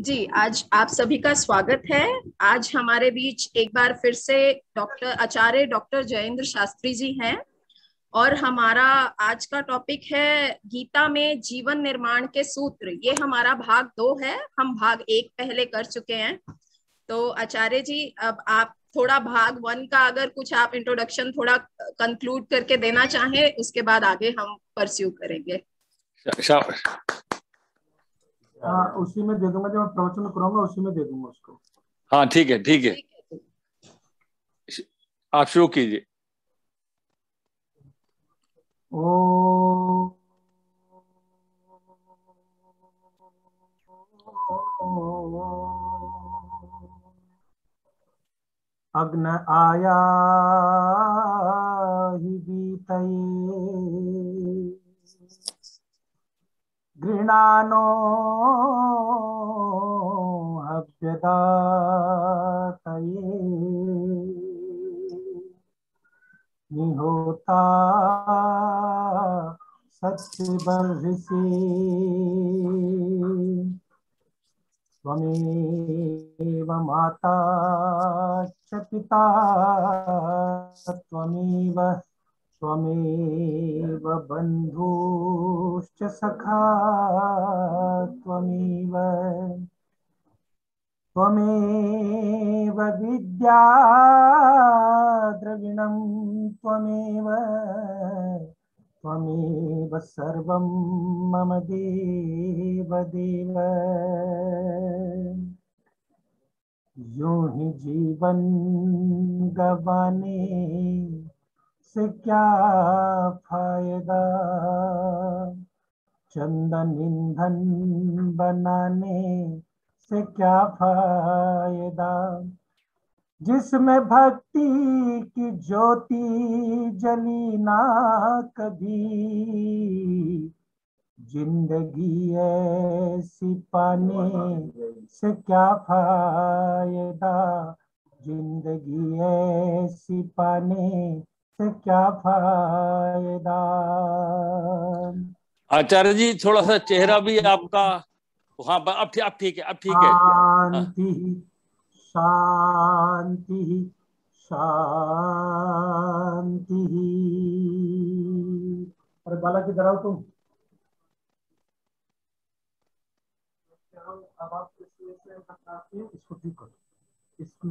जी, आज आप सभी का स्वागत है। आज हमारे बीच एक बार फिर से डॉक्टर जयेंद्र शास्त्री जी हैं और हमारा आज का टॉपिक है गीता में जीवन निर्माण के सूत्र। ये हमारा भाग 2 है। हम भाग 1 पहले कर चुके हैं। तो आचार्य जी, अब आप थोड़ा भाग 1 का अगर कुछ आप इंट्रोडक्शन थोड़ा कंक्लूड करके देना चाहें, उसके बाद आगे हम परस्यू करेंगे। शाबाश। हाँ, उसी में दे दूंगा। जब मैं प्रवचन करूंगा उसी में दे दूंगा उसको। हाँ, ठीक है, ठीक है। आप शुरू कीजिए। ओ अग्न आया हि बीतये गृणानो हव्यदातये निहोता सत्यबर्हिषि त्वमेव माता च पिता त्वमेव बन्धुश्च सखा त्वमेव विद्या द्रविणं त्वमेव सर्वं मम देव यूं ही जीवन गंवाने से क्या फायदा, चंदन ईंधन बनाने से क्या फायदा, जिसमें भक्ति की ज्योति जली ना कभी, जिंदगी ऐसी पाने से क्या फायदा, जिंदगी ऐसी पाने से क्या फायदा। आचार्य जी, थोड़ा सा चेहरा भी आपका। हाँ, अब ठीक है, अब ठीक है। शांति शांति शांति। अरे बाला किधर आओ तुम। अब आप इसको ठीक करो, इसको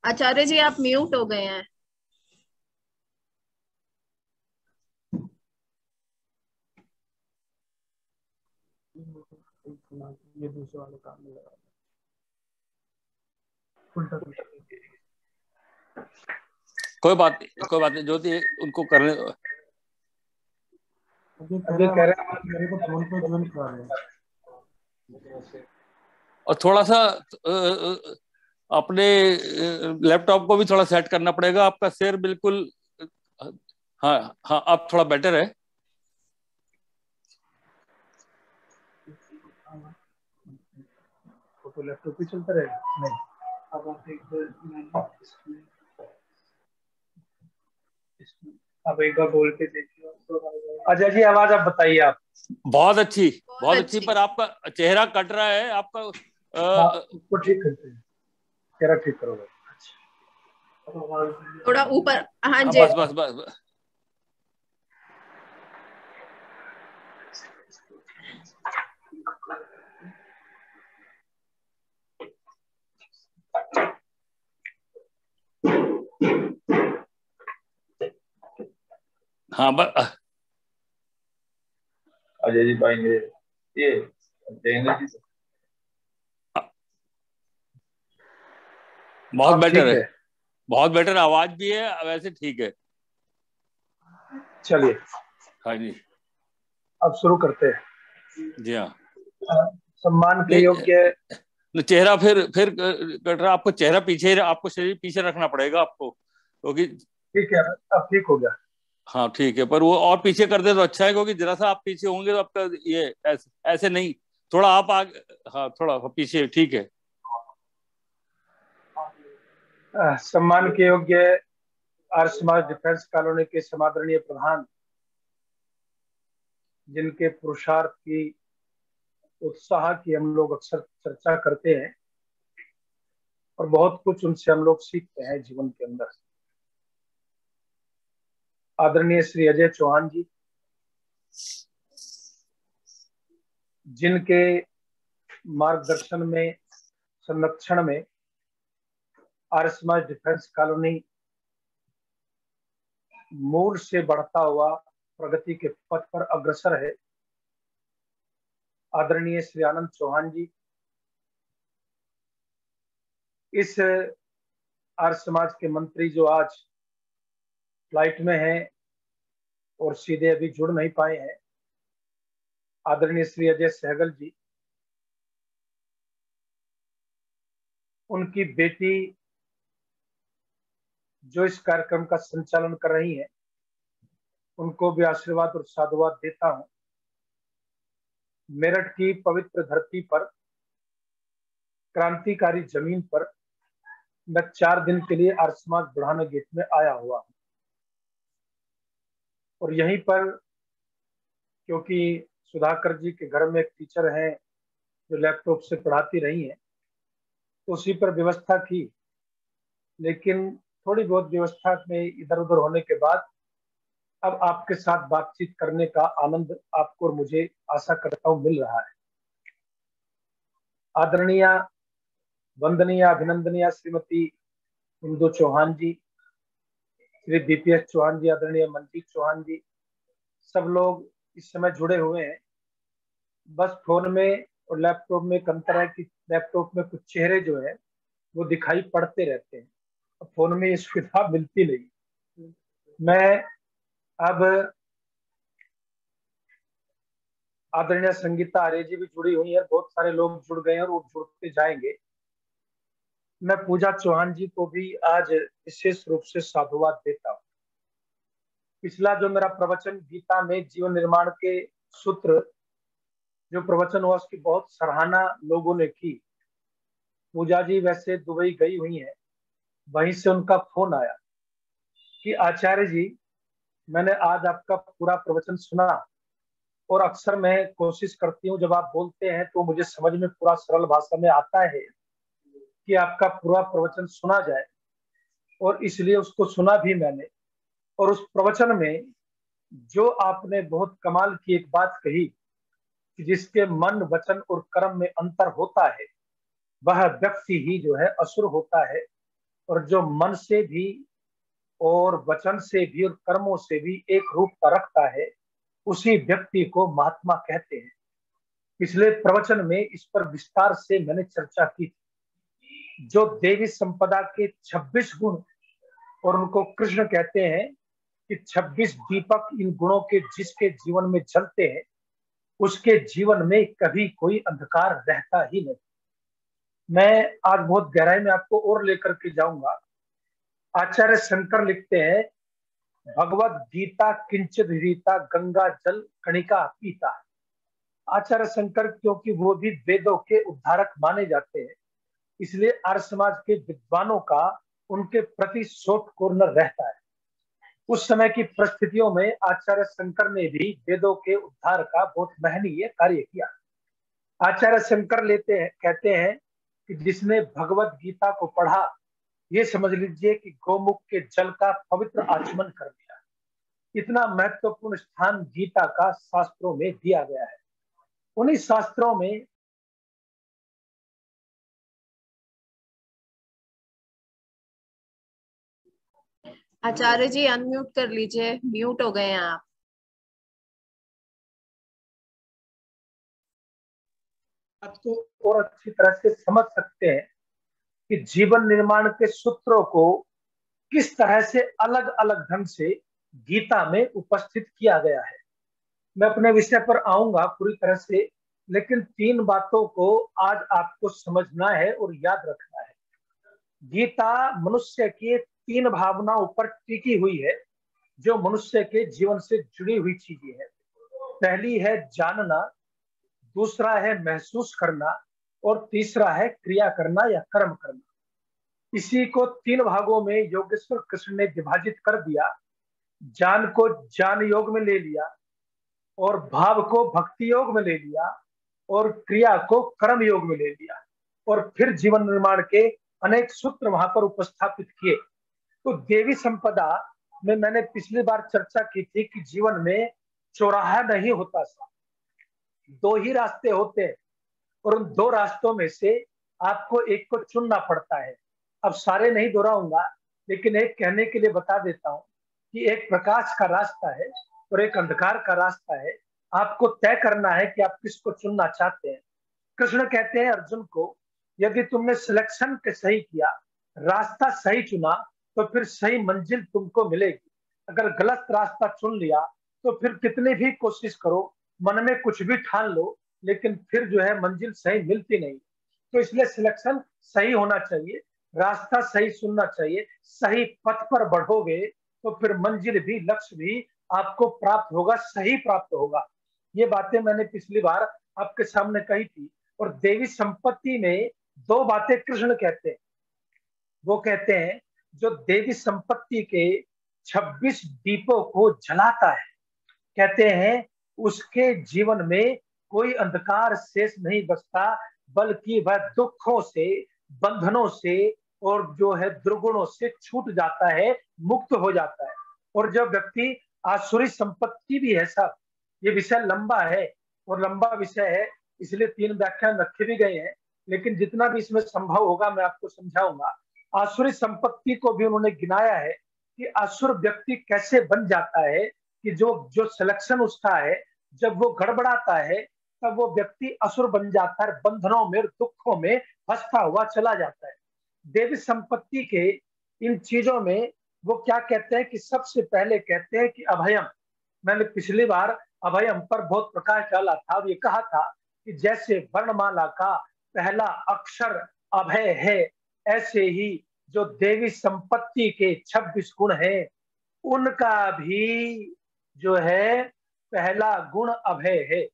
आचार्य जी, आप म्यूट हो गए हैं। ये दूसरे वाले काम में लगा कोई बात नहीं, ज्योति उनको करने दो। अभी कह रहे हैं मेरे को फोन पे ज्वाइन करा रहे हैं। और थोड़ा सा अपने लैपटॉप को भी थोड़ा सेट करना पड़ेगा। आपका सिर बिल्कुल, हाँ हाँ, अब थोड़ा बेटर है। तो लैपटॉप ही चलता रहेगा। नहीं, अब आप एक बार बोल के देखिए। अजय जी, आवाज आप बताइए। आप बहुत अच्छी, बहुत अच्छी। पर आपका चेहरा कट रहा है आपका। उसको ठीक करते हैं, चेहरा ठीक करोगे। थोड़ा ऊपर। हाँ जी, बस बस बस, बस। हाँ, बस। अजय जी पाएंगे ये देंगे जी। बहुत बेटर है, बहुत बेटर आवाज भी है वैसे। ठीक है, चलिए। हाँ जी, अब शुरू करते हैं। जी हाँ। सम्मान के योग्य चेहरा फिर कट रहा। आपको चेहरा पीछे, आपको शरीर पीछे रखना पड़ेगा आपको, क्योंकि ठीक है। अब ठीक हो गया। हाँ ठीक है, पर वो और पीछे कर दे तो अच्छा है, क्योंकि जरा सा आप पीछे होंगे तो आपका ये ऐसे नहीं, थोड़ा आप आगे, हाँ थोड़ा पीछे। ठीक है। सम्मान के योग्य आर्य समाज डिफेंस कॉलोनी के समादरणीय प्रधान जिनके पुरुषार्थ की, उत्साह की हम लोग अक्सर चर्चा करते हैं और बहुत कुछ उनसे हम लोग सीखते हैं जीवन के अंदर। आदरणीय श्री अजय चौहान जी, जिनके मार्गदर्शन में, संरक्षण में आर्य समाज डिफेंस कॉलोनी मूल से बढ़ता हुआ प्रगति के पथ पर अग्रसर है। आदरणीय श्री आनंद चौहान जी, इस आर्य समाज के मंत्री जो आज फ्लाइट में हैं और सीधे अभी जुड़ नहीं पाए हैं, आदरणीय श्री अजय सहगल जी, उनकी बेटी जो इस कार्यक्रम का संचालन कर रही है, उनको भी आशीर्वाद और साधुवाद देता हूं। मेरठ की पवित्र धरती पर, क्रांतिकारी जमीन पर मैं 4 दिन के लिए आर्य समाज बुढ़ाना गेट में आया हुआ हूं और यहीं पर, क्योंकि सुधाकर जी के घर में एक टीचर हैं जो लैपटॉप से पढ़ाती रही हैं, तो उसी पर व्यवस्था की, लेकिन थोड़ी बहुत व्यवस्था में इधर उधर होने के बाद अब आपके साथ बातचीत करने का आनंद आपको और मुझे, आशा करता हूं, मिल रहा है। आदरणीय, वंदनीय, अभिनंदनीय श्रीमती इंदु चौहान जी, श्री बीपीएस चौहान जी, आदरणीय मनजीत चौहान जी, सब लोग इस समय जुड़े हुए हैं। बस फोन में और लैपटॉप में एक अंतर है कि लैपटॉप में कुछ चेहरे जो है वो दिखाई पड़ते रहते हैं, फोन में ये सुविधा मिलती नहीं। मैं अब, आदरणीय संगीता आर्य जी भी जुड़ी हुई है, बहुत सारे लोग जुड़ गए हैं और वो जुड़ते जाएंगे। मैं पूजा चौहान जी को भी आज विशेष रूप से साधुवाद देता हूँ। पिछला जो मेरा प्रवचन गीता में जीवन निर्माण के सूत्र जो प्रवचन हुआ, उसकी बहुत सराहना लोगों ने की। पूजा जी वैसे दुबई गई हुई हैं, वहीं से उनका फोन आया कि आचार्य जी, मैंने आज आपका पूरा प्रवचन सुना और अक्सर मैं कोशिश करती हूँ जब आप बोलते हैं तो मुझे समझ में पूरा सरल भाषा में आता है कि आपका पूरा प्रवचन सुना जाए, और इसलिए उसको सुना भी मैंने। और उस प्रवचन में जो आपने बहुत कमाल की एक बात कही कि जिसके मन, वचन और कर्म में अंतर होता है वह व्यक्ति ही जो है असुर होता है, और जो मन से भी और वचन से भी और कर्मों से भी एक रूपता रखता है उसी व्यक्ति को महात्मा कहते हैं। पिछले प्रवचन में इस पर विस्तार से मैंने चर्चा की थी। जो देवी संपदा के 26 गुण, और उनको कृष्ण कहते हैं कि 26 दीपक इन गुणों के जिसके जीवन में जलते हैं उसके जीवन में कभी कोई अंधकार रहता ही नहीं। मैं आज बहुत गहराई में आपको और लेकर के जाऊंगा। आचार्य शंकर लिखते हैं, भगवत गीता किंचित रीता गंगा जल कणिका पीता। आचार्य शंकर क्योंकि वो भी वेदों के उद्धारक माने जाते हैं, इसलिए आर्य समाज के विद्वानों का उनके प्रति शोक कोर्नर रहता है। उस समय की परिस्थितियों में आचार्य शंकर ने भी वेदों के उद्धार का बहुत महनीय कार्य किया। आचार्य शंकर कहते हैं कि जिसने भगवत गीता को पढ़ा, ये समझ लीजिए कि गौमुख के जल का पवित्र आचमन कर दिया। इतना महत्वपूर्ण स्थान गीता का शास्त्रों में दिया गया है। उन्हीं शास्त्रों में आचार्य जी अनम्यूट कर लीजिए, म्यूट हो गए हैं आप। बात को और अच्छी तरह से समझ सकते हैं कि जीवन निर्माण के सूत्रों को किस तरह से अलग अलग ढंग से गीता में उपस्थित किया गया है। मैं अपने विषय पर आऊंगा पूरी तरह से, लेकिन 3 बातों को आज आपको समझना है और याद रखना है। गीता मनुष्य की 3 भावनाओं पर टिकी हुई है जो मनुष्य के जीवन से जुड़ी हुई चीजें हैं। पहली है जानना, दूसरा है महसूस करना, और तीसरा है क्रिया करना या कर्म करना। इसी को 3 भागों में योगेश्वर कृष्ण ने विभाजित कर दिया। जान को ज्ञान योग में ले लिया, और भाव को भक्ति योग में ले लिया और क्रिया को कर्म योग में ले लिया और फिर जीवन निर्माण के अनेक सूत्र वहां पर उपस्थापित किए। तो देवी संपदा में मैंने पिछली बार चर्चा की थी कि जीवन में चौराहा नहीं होता सा, दो ही रास्ते होते हैं और उन दो रास्तों में से आपको एक को चुनना पड़ता है। अब सारे नहीं दोहराऊंगा, लेकिन एक कहने के लिए बता देता हूं कि एक प्रकाश का रास्ता है और एक अंधकार का रास्ता है। आपको तय करना है कि आप किसको चुनना चाहते हैं। कृष्ण कहते हैं अर्जुन को, यदि तुमने सिलेक्शन के सही किया, रास्ता सही चुना, तो फिर सही मंजिल तुमको मिलेगी। अगर गलत रास्ता चुन लिया तो फिर कितनी भी कोशिश करो, मन में कुछ भी ठान लो, लेकिन फिर जो है मंजिल सही मिलती नहीं। तो इसलिए सिलेक्शन सही होना चाहिए, रास्ता सही चुनना चाहिए। सही पथ पर बढ़ोगे तो फिर मंजिल भी, लक्ष्य भी आपको प्राप्त होगा, सही प्राप्त होगा। ये बातें मैंने पिछली बार आपके सामने कही थी। और देवी संपत्ति में दो बातें कृष्ण कहते हैं। वो कहते हैं जो देवी संपत्ति के 26 दीपों को जलाता है, कहते हैं उसके जीवन में कोई अंधकार शेष नहीं बचता, बल्कि वह दुखों से, बंधनों से और जो है दुर्गुणों से छूट जाता है, मुक्त हो जाता है। और जब व्यक्ति आसुरी संपत्ति भी है साहब, ये विषय लंबा है और लंबा विषय है, इसलिए 3 व्याख्यान रखे भी गए हैं, लेकिन जितना भी इसमें संभव होगा मैं आपको समझाऊंगा। आसुरी संपत्ति को भी उन्होंने गिनाया है कि असुर व्यक्ति कैसे बन जाता है, कि जो सिलेक्शन उसका है जब वो गड़बड़ाता है तब वो व्यक्ति असुर बन जाता है, बंधनों में, दुखों में फंसता हुआ चला जाता है। देवी संपत्ति के इन चीजों में वो क्या कहते हैं कि सबसे पहले कहते हैं कि अभयम। मैंने पिछली बार अभयम पर बहुत प्रकाश डाला था। ये कहा था कि जैसे वर्णमाला का पहला अक्षर अभय है, ऐसे ही जो देवी संपत्ति के 26 गुण हैं, उनका भी जो है पहला गुण अभय है।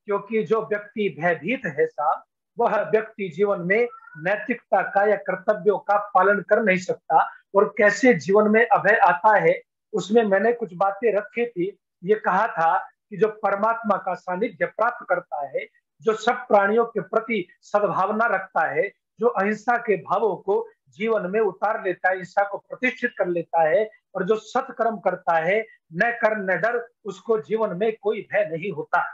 क्योंकि जो व्यक्ति भयभीत है साहब, वह व्यक्ति जीवन में नैतिकता का या कर्तव्यों का पालन कर नहीं सकता। और कैसे जीवन में अभय आता है, उसमें मैंने कुछ बातें रखी थी। ये कहा था कि जो परमात्मा का सानिध्य प्राप्त करता है, जो सब प्राणियों के प्रति सद्भावना रखता है, जो अहिंसा के भावों को जीवन में उतार लेता है, हिंसा को प्रतिष्ठित कर लेता है, और जो सत्कर्म करता है, न कर न डर, उसको जीवन में कोई भय नहीं होता।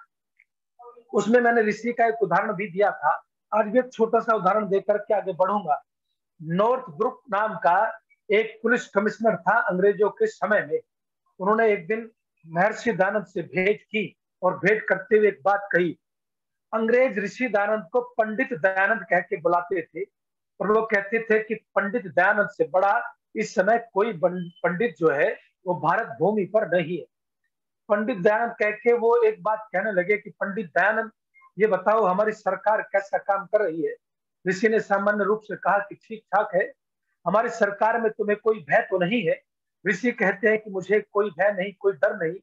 उसमें मैंने ऋषि का एक उदाहरण भी दिया था। आज भी एक छोटा सा उदाहरण देकर के आगे बढ़ूंगा। नॉर्थ ब्रुक नाम का एक पुलिस कमिश्नर था अंग्रेजों के समय में। उन्होंने एक दिन महर्षि दयानंद से भेंट की और भेंट करते हुए एक बात कही। अंग्रेज ऋषि दयानंद को पंडित दयानंद कह के बुलाते थे और लोग कहते थे कि पंडित दयानंद से बड़ा इस समय कोई पंडित जो है वो भारत भूमि पर नहीं है। पंडित दयानंद कह के वो एक बात कहने लगे कि पंडित दयानंद, ये बताओ हमारी सरकार कैसा काम कर रही है। ऋषि ने सामान्य रूप से कहा कि ठीक ठाक है, हमारी सरकार में तुम्हें कोई भय तो नहीं है। ऋषि कहते हैं कि मुझे कोई भय नहीं, कोई डर नहीं,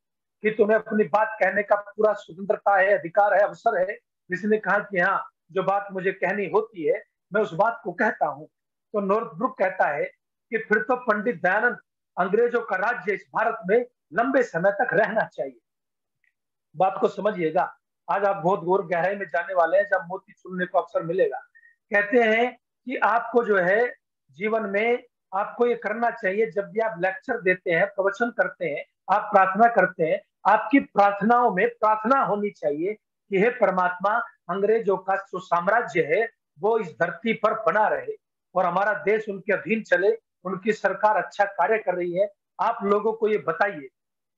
कि तुम्हें अपनी बात कहने का पूरा स्वतंत्रता है, अधिकार है, अवसर है। ऋषि ने कहा कि हाँ, जो बात मुझे कहनी होती है मैं उस बात को कहता हूँ। तो नॉर्थ ब्रुक कहता है कि फिर तो पंडित दयानंद, अंग्रेजों का राज्य इस भारत में लंबे समय तक रहना चाहिए। बात को समझिएगा, आज आप बहुत गौर गहराई में जाने वाले हैं, जब मोती चुनने को अवसर मिलेगा। कहते हैं कि आपको जो है जीवन में आपको ये करना चाहिए, जब भी आप लेक्चर देते हैं, प्रवचन करते हैं, आप प्रार्थना करते हैं, आपकी प्रार्थनाओं में प्रार्थना होनी चाहिए कि हे परमात्मा, अंग्रेजों का जो साम्राज्य है वो इस धरती पर बना रहे और हमारा देश उनके अधीन चले, उनकी सरकार अच्छा कार्य कर रही है, आप लोगों को ये बताइए।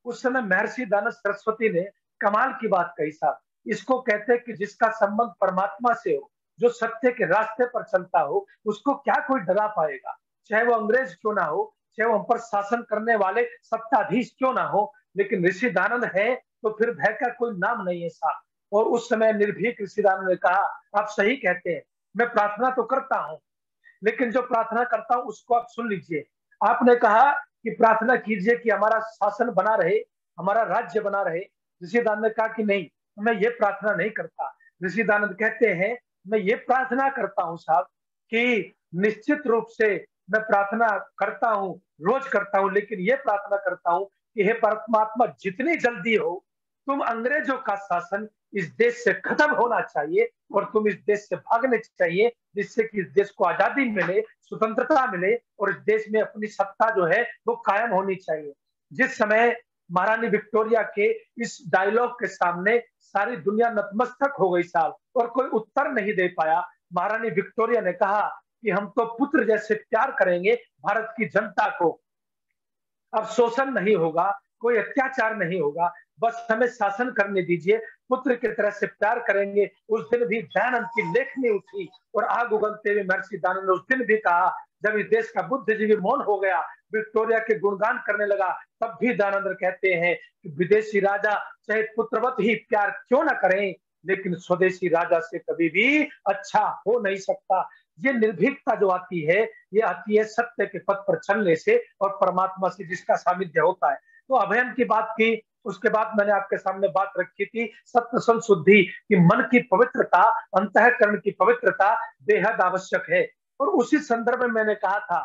उस समय महर्षि दयानंद सरस्वती ने कमाल की बात कही साहब। इसको कहते हैं कि जिसका संबंध परमात्मा से हो, जो सत्य के रास्ते पर चलता हो, उसको क्या कोई डरा पाएगा, चाहे वो अंग्रेज क्यों ना हो, चाहे वो हम पर शासन करने वाले सत्ताधीश क्यों ना हो। लेकिन ऋषि दयानंद है तो फिर भय का कोई नाम नहीं है साहब। और उस समय निर्भीक ऋषि दयानंद ने कहा, आप सही कहते हैं, मैं प्रार्थना तो करता हूँ, लेकिन जो प्रार्थना करता हूँ उसको आप सुन लीजिए। आपने कहा कि प्रार्थना कीजिए कि हमारा शासन बना रहे, हमारा राज्य बना रहे। ऋषि दयानंद ने कहा कि नहीं, मैं ये प्रार्थना नहीं करता। ऋषि दयानंद कहते हैं, मैं ये प्रार्थना करता हूँ साहब कि निश्चित रूप से मैं प्रार्थना करता हूँ, रोज करता हूँ, लेकिन ये प्रार्थना करता हूँ कि हे परमात्मा, जितनी जल्दी हो तुम अंग्रेजों का शासन इस देश से खत्म होना चाहिए और तुम इस देश से भागने चाहिए, जिससे कि इस देश को आजादी मिले, स्वतंत्रता मिले और इस देश में अपनी सत्ता जो है वो कायम होनी चाहिए। जिस समय महारानी विक्टोरिया के इस डायलॉग के सामने सारी दुनिया नतमस्तक हो गई साहब, और कोई उत्तर नहीं दे पाया। महारानी विक्टोरिया ने कहा कि हम तो पुत्र जैसे प्यार करेंगे भारत की जनता को, अब शोषण नहीं होगा, कोई अत्याचार नहीं होगा, बस हमें शासन करने दीजिए, पुत्र की तरह से प्यार करेंगे। उस दिन भी दयानंद की लेखनी उठी और आग उगलते हुए महर्षि दयानंद ने उस दिन भी कहा, जब इस देश का बुद्धिजीवी मौन हो गया, विक्टोरिया के गुणगान करने लगा, तब भी दयानंद कहते हैं कि विदेशी राजा चाहे पुत्रवत ही प्यार क्यों ना करें, लेकिन स्वदेशी राजा से कभी भी अच्छा हो नहीं सकता। ये निर्भीकता जो आती है, ये आती है सत्य के पथ पर चलने से और परमात्मा से जिसका सामिध्य होता है। तो अभयम की बात की, उसके बाद मैंने आपके सामने बात रखी थी सत्य संशुद्धि की, मन की पवित्रता, अंतःकरण की पवित्रता बेहद आवश्यक है। और उसी संदर्भ में मैंने कहा था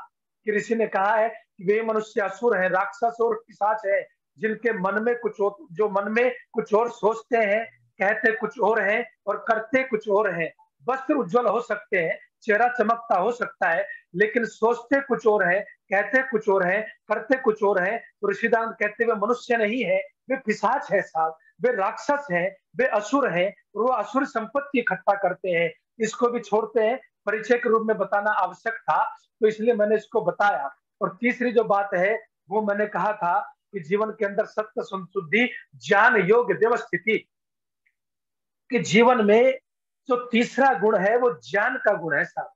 कि ऋषि ने कहा है कि वे मनुष्य असुर हैं, राक्षस और पिशाच है, जिनके मन में कुछ जो मन में कुछ और सोचते हैं, कहते कुछ और हैं और करते कुछ और हैं। वस्त्र उज्जवल हो सकते हैं, चेहरा चमकता हो सकता है, लेकिन सोचते कुछ और है, कहते कुछ और है, करते कुछ और है। तो ऋषिदान कहते वे मनुष्य नहीं है, वे पिशाच है साहब, वे राक्षस है, वे असुर है, और वो असुर संपत्ति इकट्ठा करते हैं। इसको भी छोड़ते हैं, परिचय के रूप में बताना आवश्यक था, तो इसलिए मैंने इसको बताया। और तीसरी जो बात है वो मैंने कहा था कि जीवन के अंदर सत्य संशुद्धि, ज्ञान योग व्यवस्थिति, कि जीवन में जो तीसरा गुण है वो ज्ञान का गुण है साहब,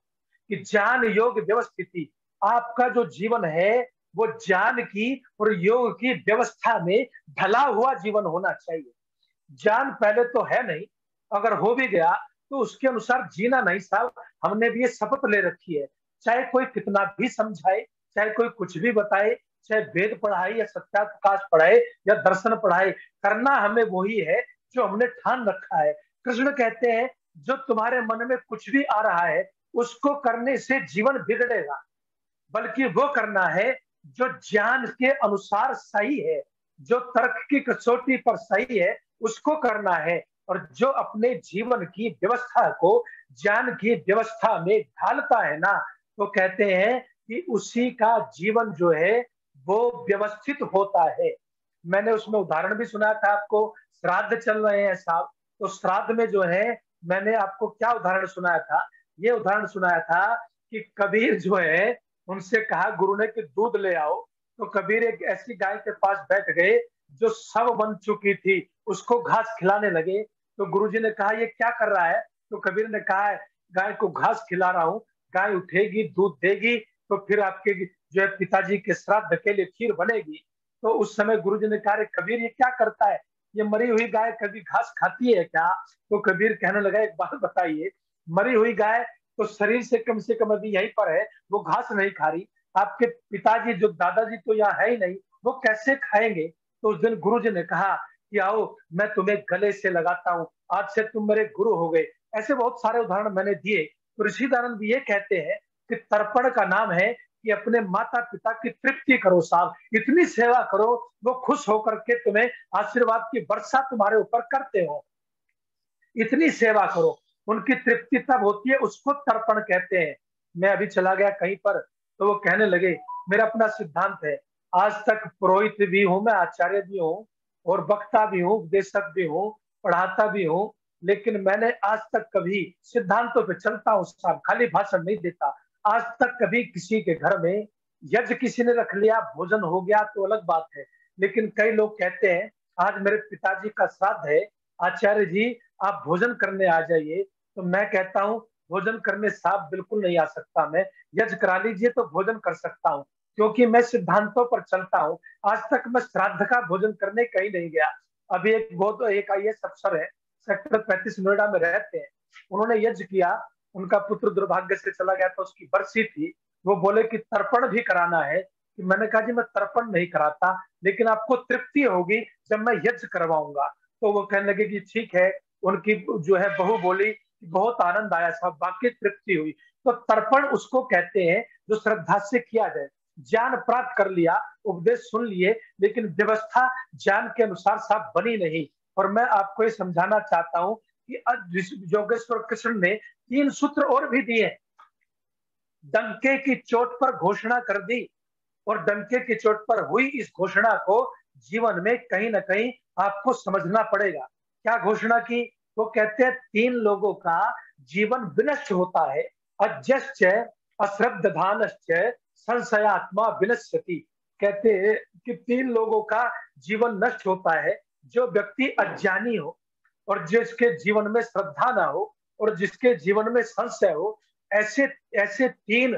कि ज्ञान योग व्यवस्थिति, आपका जो जीवन है वो ज्ञान की और योग की व्यवस्था में ढला हुआ जीवन होना चाहिए। ज्ञान पहले तो है नहीं, अगर हो भी गया तो उसके अनुसार जीना नहीं साहब। हमने भी ये शपथ ले रखी है, चाहे कोई कितना भी समझाए, चाहे कोई कुछ भी बताए, चाहे वेद पढ़ाए या सत्याप्रकाश पढ़ाए या दर्शन पढ़ाए, करना हमें वही है जो हमने ठान रखा है। कृष्ण कहते हैं जो तुम्हारे मन में कुछ भी आ रहा है उसको करने से जीवन बिगड़ेगा, बल्कि वो करना है जो ज्ञान के अनुसार सही है, जो तर्क की कसौटी पर सही है उसको करना है। और जो अपने जीवन की व्यवस्था को ज्ञान की व्यवस्था में ढालता है ना, तो कहते हैं कि उसी का जीवन जो है वो व्यवस्थित होता है। मैंने उसमें उदाहरण भी सुनाया था आपको, श्राद्ध चल रहे हैं साहब, तो श्राद्ध में जो है मैंने आपको क्या उदाहरण सुनाया था, ये उदाहरण सुनाया था कि कबीर जो है उनसे कहा गुरु ने कि दूध ले आओ, तो कबीर एक ऐसी गाय के पास बैठ गए जो सब बन चुकी थी, उसको घास खिलाने लगे। तो गुरुजी ने कहा ये क्या कर रहा है, तो कबीर ने कहा है गाय को घास खिला रहा हूँ, गाय उठेगी दूध देगी तो फिर आपके जो है पिताजी के श्राद्ध के लिए खीर बनेगी। तो उस समय गुरुजी ने कहा कबीर ये क्या करता है, ये मरी हुई गाय कभी घास खाती है क्या? तो कबीर कहने लगा एक बात बताइए, मरी हुई गाय तो शरीर से कम अभी यहीं पर है, वो घास नहीं खा रही, आपके पिताजी जो दादाजी तो यहाँ है ही नहीं, वो कैसे खाएंगे? तो उस दिन गुरुजी ने कहा कि आओ मैं तुम्हें गले से लगाता हूँ, आज से तुम मेरे गुरु हो गए। ऐसे बहुत सारे उदाहरण मैंने दिए। तो ऋषि दयानंद भी ये कहते हैं कि तर्पण का नाम है कि अपने माता पिता की तृप्ति करो साहब, इतनी सेवा करो वो खुश होकर के तुम्हें आशीर्वाद की वर्षा तुम्हारे ऊपर करते हो, इतनी सेवा करो, उनकी तृप्ति तब होती है, उसको तर्पण कहते हैं। मैं अभी चला गया कहीं पर तो वो कहने लगे मेरा अपना सिद्धांत है, आज तक पुरोहित भी हूं मैं, आचार्य भी हूं और वक्ता भी हूं, उपदेशक भी हूं, पढ़ाता भी हूं, लेकिन मैंने आज तक कभी सिद्धांतों पे चलता हूं साहब, खाली भाषण नहीं देता। आज तक कभी किसी के घर में यज्ञ किसी ने रख लिया, भोजन हो गया तो अलग बात है, लेकिन कई लोग कहते हैं आज मेरे पिताजी का श्राद्ध है, आचार्य जी आप भोजन करने आ जाइए। तो मैं कहता हूँ भोजन करने साहब बिल्कुल नहीं आ सकता, मैं यज्ञ करा लीजिए तो भोजन कर सकता हूँ, क्योंकि मैं सिद्धांतों पर चलता हूँ। आज तक मैं श्राद्ध का भोजन करने कहीं नहीं गया। अभी एक IAS अफसर है, सेक्टर 35 नोएडा में रहते हैं, उन्होंने यज्ञ किया, उनका पुत्र दुर्भाग्य से चला गया, तो उसकी बरसी थी, वो बोले कि तर्पण भी कराना है। कि मैंने कहा जी मैं तर्पण नहीं कराता, लेकिन आपको तृप्ति होगी जब मैं यज्ञ करवाऊंगा। तो वो कहने लगे कि ठीक है। उनकी जो है बहू बोली बहुत आनंद आया साहब, बाकी तृप्ति हुई। तो तर्पण उसको कहते हैं जो श्रद्धा से किया जाए। ज्ञान प्राप्त कर लिया, उपदेश सुन लिए, लेकिन व्यवस्था ज्ञान के अनुसार साहब बनी नहीं, और मैं आपको ये समझाना चाहता हूं कि योगेश्वर कृष्ण ने 3 सूत्र और भी दिए। डंके की चोट पर घोषणा कर दी, और डंके की चोट पर हुई इस घोषणा को जीवन में कहीं ना कहीं आपको समझना पड़ेगा। क्या घोषणा की? वो कहते हैं 3 लोगों का जीवन विनष्ट होता है। अजश्च अश्रद्धानश्च संशयात्मा विनश्यति। कहते हैं कि 3 लोगों का जीवन नष्ट होता है। जो व्यक्ति अज्ञानी हो, और जिसके जीवन में श्रद्धा ना हो, और जिसके जीवन में संशय हो, ऐसे ऐसे 3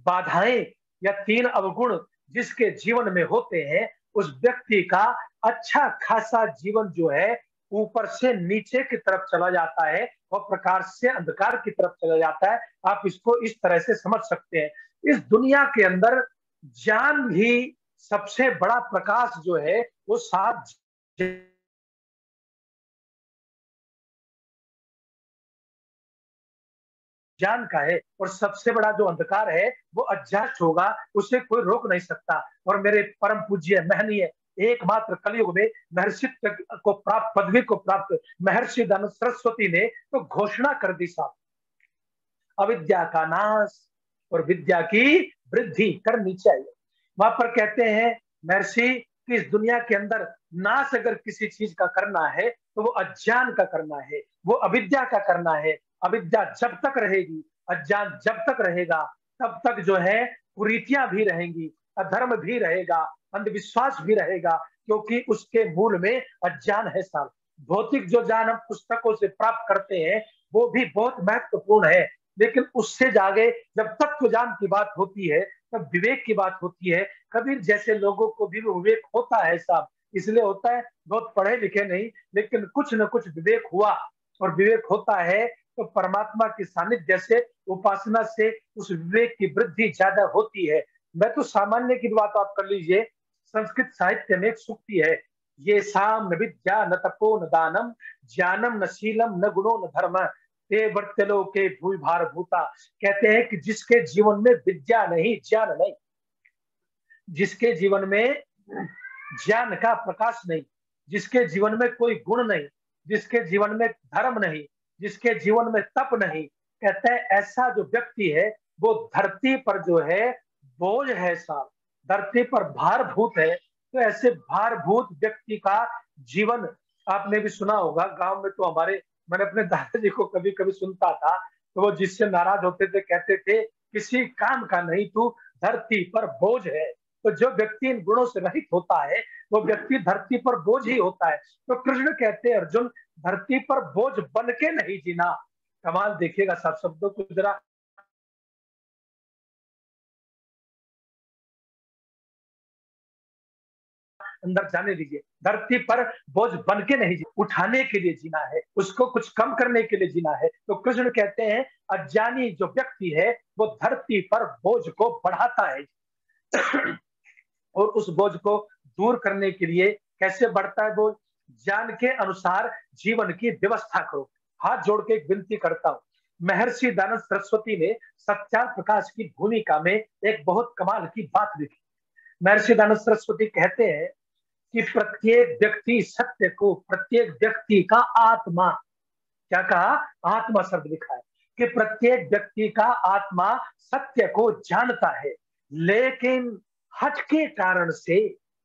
बाधाएं या 3 अवगुण जिसके जीवन में होते हैं, उस व्यक्ति का अच्छा खासा जीवन जो है ऊपर से नीचे की तरफ चला जाता है और प्रकाश से अंधकार की तरफ चला जाता है। आप इसको इस तरह से समझ सकते हैं। इस दुनिया के अंदर ज्ञान ही सबसे बड़ा प्रकाश जो है वो सात ज्ञान का है, और सबसे बड़ा जो अंधकार है वो अज्ञात होगा, उसे कोई रोक नहीं सकता। और मेरे परम पूज्य महनीय एकमात्र कलयुग में महर्षि को प्राप्त पदवी को प्राप्त महर्षि दानव सरस्वती ने तो घोषणा कर दी साहब, अविद्या का नाश और विद्या की वृद्धि करनी चाहिए। वहां पर कहते हैं महर्षि कि इस दुनिया के अंदर नाश अगर किसी चीज का करना है तो वो अज्ञान का करना है, वो अविद्या का करना है। अविद्या जब तक रहेगी, अज्ञान जब तक रहेगा, तब तक जो है कुरीतियां भी रहेंगी, अधर्म भी रहेगा, अंधविश्वास भी रहेगा, क्योंकि उसके मूल में अज्ञान है साहब। भौतिक जो ज्ञान हम पुस्तकों से प्राप्त करते हैं वो भी बहुत महत्वपूर्ण है, लेकिन उससे जागे जब तत्व ज्ञान की बात होती है, तब विवेक की बात होती है। कबीर जैसे लोगों को भी विवेक होता है साहब, इसलिए होता है बहुत पढ़े लिखे नहीं, लेकिन कुछ न कुछ विवेक हुआ, और विवेक होता है तो परमात्मा की सानिध्य से, उपासना से उस विवेक की वृद्धि ज्यादा होती है। मैं तो सामान्य की बात आप कर लीजिए, संस्कृत साहित्य में एक सूक्ति है, ये शाम न विद्या न तपो न दानम ज्ञानम न शीलम न गुणो न धर्म ते वर्तलो के भूय भार भूता। कहते हैं कि जिसके जीवन में विद्या नहीं, ज्ञान नहीं, जिसके जीवन में ज्ञान का प्रकाश नहीं, जिसके जीवन में कोई गुण नहीं, जिसके जीवन में धर्म नहीं, जिसके जीवन में तप नहीं, कहते हैं ऐसा जो व्यक्ति है वो धरती पर जो है बोझ है साहब, धरती पर भारभूत है। तो ऐसे भारभूत व्यक्ति का जीवन, आपने भी सुना होगा गांव में, तो हमारे, मैंने अपने दादाजी को कभी कभी सुनता था, तो वो जिससे नाराज होते थे कहते थे किसी काम का नहीं तू, धरती पर बोझ है। तो जो व्यक्ति इन गुणों से रहित होता है वो व्यक्ति धरती पर बोझ ही होता है। तो कृष्ण कहते हैं अर्जुन, धरती पर बोझ बन के नहीं जीना। कमाल देखिएगा सब शब्दों को जरा अंदर जाने दीजिए। धरती पर बोझ बन के नहीं जीना, उठाने के लिए जीना है, उसको कुछ कम करने के लिए जीना है। तो कृष्ण कहते हैं अज्ञानी जो व्यक्ति है वो धरती पर बोझ को बढ़ाता है, और उस बोझ को दूर करने के लिए कैसे बढ़ता है बोझ? ज्ञान के अनुसार जीवन की व्यवस्था करो। हाथ जोड़ के एक विनती करता हूं, महर्षि दानव सरस्वती ने सत्यार प्रकाश की भूमिका में एक बहुत कमाल की बात लिखी। महर्षि दानव सरस्वती कहते हैं कि प्रत्येक व्यक्ति सत्य को, प्रत्येक व्यक्ति का आत्मा, क्या कहा? आत्मा शब्द लिखा है कि प्रत्येक व्यक्ति का आत्मा सत्य को जानता है, लेकिन हठ के कारण से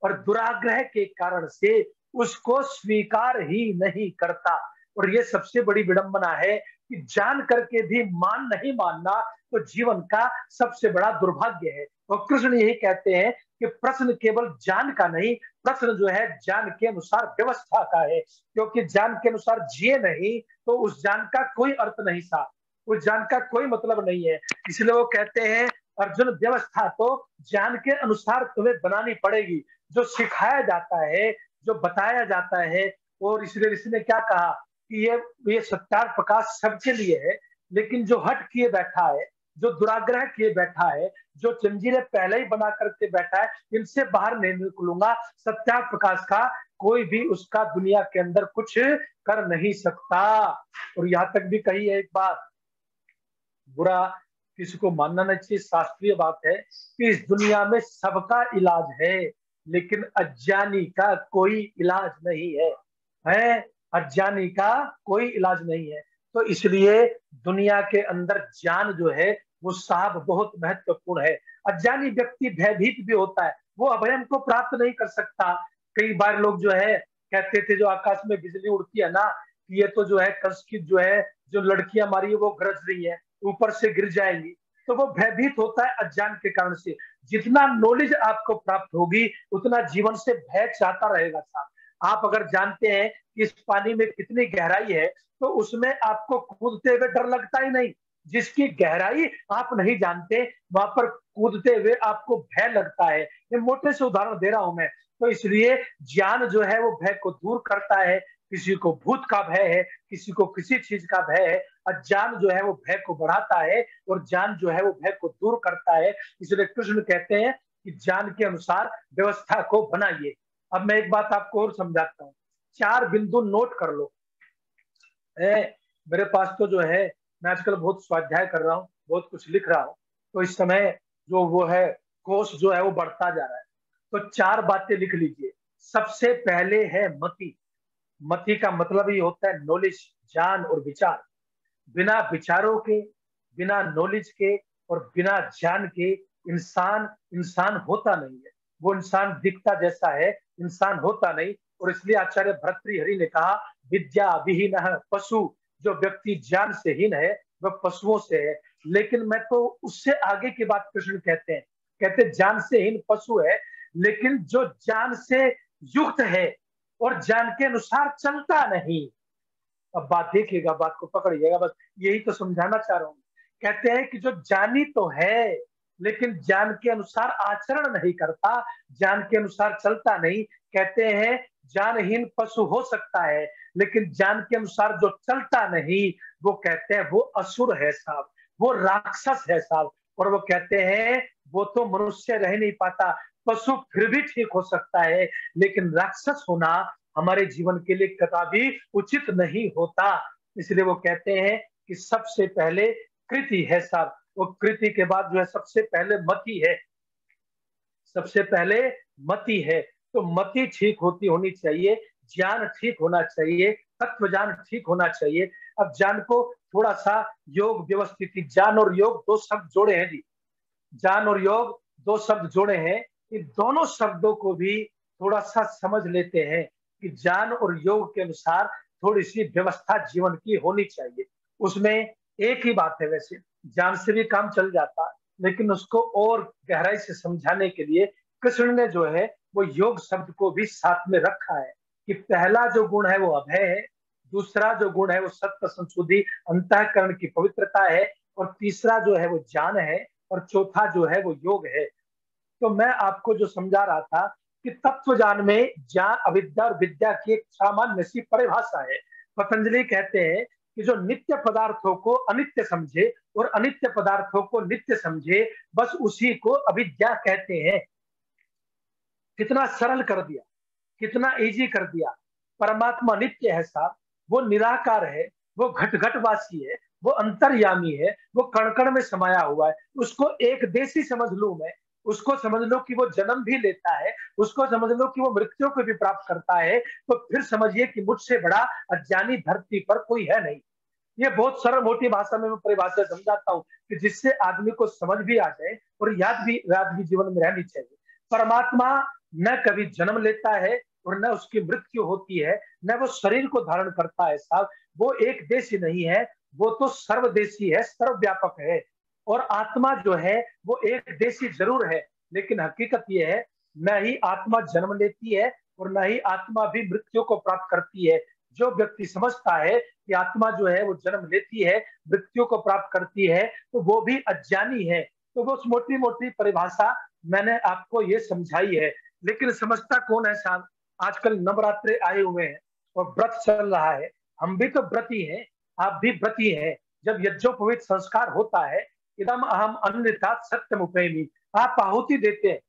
और दुराग्रह के कारण से उसको स्वीकार ही नहीं करता। और ये सबसे बड़ी विडंबना है कि जान करके भी मान नहीं मानना तो जीवन का सबसे बड़ा दुर्भाग्य है। और कृष्ण यही कहते हैं कि प्रश्न केवल ज्ञान का नहीं, प्रश्न जो है ज्ञान के अनुसार व्यवस्था का है, क्योंकि ज्ञान के अनुसार जिए नहीं तो उस ज्ञान का कोई अर्थ नहीं सा, उस ज्ञान का कोई मतलब नहीं है। इसलिए वो कहते हैं अर्जुन, व्यवस्था तो ज्ञान के अनुसार तुम्हें बनानी पड़ेगी, जो सिखाया जाता है, जो बताया जाता है। और इसलिए इसने क्या कहा कि ये सत्यार प्रकाश सबके लिए है, लेकिन जो हट किए बैठा है, जो दुराग्रह किए बैठा है, जो जंजीरें पहले ही बना करके बैठा है, इनसे बाहर नहीं निकलूंगा, सत्यार प्रकाश का कोई भी उसका दुनिया के अंदर कुछ कर नहीं सकता। और यहां तक भी कही है एक बात, बुरा किसी को मानना नहीं चाहिए, शास्त्रीय बात है कि इस दुनिया में सबका इलाज है, लेकिन अज्ञानी का कोई इलाज नहीं है। है, अज्ञानी का कोई इलाज नहीं है। तो इसलिए दुनिया के अंदर ज्ञान जो है वो साहब बहुत महत्वपूर्ण है। अज्ञानी व्यक्ति भयभीत भी होता है, वो अभयम को प्राप्त नहीं कर सकता। कई बार लोग जो है कहते थे जो आकाश में बिजली उड़ती है ना, ये तो जो है कंस की जो है जो लड़कियां मारी है वो गरज रही है, ऊपर से गिर जाएंगी। तो वो भयभीत होता है अज्ञान के कारण से। जितना नॉलेज आपको प्राप्त होगी उतना जीवन से भय चाहता रहेगा साहब। आप अगर जानते हैं कि इस पानी में कितनी गहराई है तो उसमें आपको कूदते हुए डर लगता ही नहीं। जिसकी गहराई आप नहीं जानते वहां पर कूदते हुए आपको भय लगता है। ये मोटे से उदाहरण दे रहा हूं मैं। तो इसलिए ज्ञान जो है वो भय को दूर करता है। किसी को भूत का भय है, किसी को किसी चीज का भय है। अज्ञान जो है वो भय को बढ़ाता है और ज्ञान जो है वो भय को दूर करता है। इसलिए कृष्ण कहते हैं कि ज्ञान के अनुसार व्यवस्था को बनाइए। अब मैं एक बात आपको और समझाता हूँ, 4 बिंदु नोट कर लो। मेरे पास तो जो है मैं आजकल बहुत स्वाध्याय कर रहा हूँ, बहुत कुछ लिख रहा हूँ, तो इस समय जो वो है कोष जो है वो बढ़ता जा रहा है। तो 4 बातें लिख लीजिए। सबसे पहले है मति। मति का मतलब ही होता है नॉलेज, ज्ञान और विचार। बिना विचारों के, बिना नॉलेज के और बिना ज्ञान के इंसान इंसान होता नहीं है। वो इंसान दिखता जैसा है, इंसान होता नहीं। और इसलिए आचार्य भर्तृहरि ने कहा विद्या विहीन पशु। जो व्यक्ति ज्ञान से हीन है वह पशुओं से है। लेकिन मैं तो उससे आगे की बात कृष्ण कहते हैं, कहते ज्ञान से हीन पशु है, लेकिन जो ज्ञान से युक्त है और ज्ञान के अनुसार चलता नहीं। अब बात देखिएगा, बात को पकड़िएगा, बस यही तो समझाना चाह रहा हूं। कहते हैं कि जो ज्ञानी तो है लेकिन ज्ञान के अनुसार आचरण नहीं करता, ज्ञान के अनुसार चलता नहीं। कहते हैं ज्ञानहीन पशु हो सकता है लेकिन ज्ञान के अनुसार जो चलता नहीं वो कहते हैं वो असुर है साहब, वो राक्षस है साहब। और वो कहते हैं वो तो मनुष्य रह नहीं पाता, पशु फिर भी ठीक हो सकता है, लेकिन राक्षस होना हमारे जीवन के लिए कदापि उचित नहीं होता। इसलिए वो कहते हैं कि सबसे पहले कृति है साहब, वो कृति के बाद जो है सबसे पहले मति है। सबसे पहले मति है। तो मति ठीक होनी चाहिए, ज्ञान ठीक होना चाहिए, तत्व ज्ञान ठीक होना चाहिए। अब ज्ञान को थोड़ा सा योग व्यवस्थित, ज्ञान और योग 2 शब्द जोड़े हैं जी, ज्ञान और योग 2 शब्द जोड़े हैं। इन दोनों शब्दों को भी थोड़ा सा समझ लेते हैं कि ज्ञान और योग के अनुसार थोड़ी सी व्यवस्था जीवन की होनी चाहिए। उसमें एक ही बात है, वैसे ज्ञान से भी काम चल जाता, लेकिन उसको और गहराई से समझाने के लिए कृष्ण ने जो है वो योग शब्द को भी साथ में रखा है कि पहला जो गुण है वो अभय है, दूसरा जो गुण है वो सत्व संशुद्धि अंतःकरण की पवित्रता है, और तीसरा जो है वो ज्ञान है, और चौथा जो है वो योग है। तो मैं आपको जो समझा रहा था कि तत्व ज्ञान में ज्ञान, अविद्या और विद्या की एक सामान्य सी परिभाषा है। पतंजलि कहते हैं कि जो नित्य पदार्थों को अनित्य समझे और अनित्य पदार्थों को नित्य समझे, बस उसी को अविद्या कहते हैं। कितना सरल कर दिया, कितना इजी कर दिया। परमात्मा नित्य है साहब, वो निराकार है, वो घट घटवासी है, वो अंतर्यामी है, वो कण कण में समाया हुआ है। उसको एक देशी समझ लूं मैं, उसको समझ लो कि वो जन्म भी लेता है, उसको समझ लो कि वो मृत्यु को भी प्राप्त करता है, तो फिर समझिए कि मुझसे बड़ा अज्ञानी धरती पर कोई है नहीं। ये बहुत सरल मोटी भाषा में मैं परिभाषा समझाता हूँ कि जिससे आदमी को समझ भी आ जाए और याद भी जीवन में रहनी चाहिए। परमात्मा न कभी जन्म लेता है और न उसकी मृत्यु होती है, न वो शरीर को धारण करता है साहब। वो एक देशी नहीं है, वो तो सर्वदेशी है, सर्वव्यापक है। और आत्मा जो है वो एक देशी जरूर है, लेकिन हकीकत ये है न ही आत्मा जन्म लेती है और न ही आत्मा भी मृत्यु को प्राप्त करती है। जो व्यक्ति समझता है कि आत्मा जो है वो जन्म लेती है, मृत्यु को प्राप्त करती है, तो वो भी अज्ञानी है। तो वो मोटी मोटी परिभाषा मैंने आपको ये समझाई है, लेकिन समझता कौन है साहब? आजकल नवरात्रे आए हुए हैं और व्रत चल रहा है, हम भी तो व्रती हैं, आप भी व्रती हैं। जब यज्ञोपवीत संस्कार होता है, इदम अहम अन्यथा सत्यमुपैमि, आप आहुति देते हैं,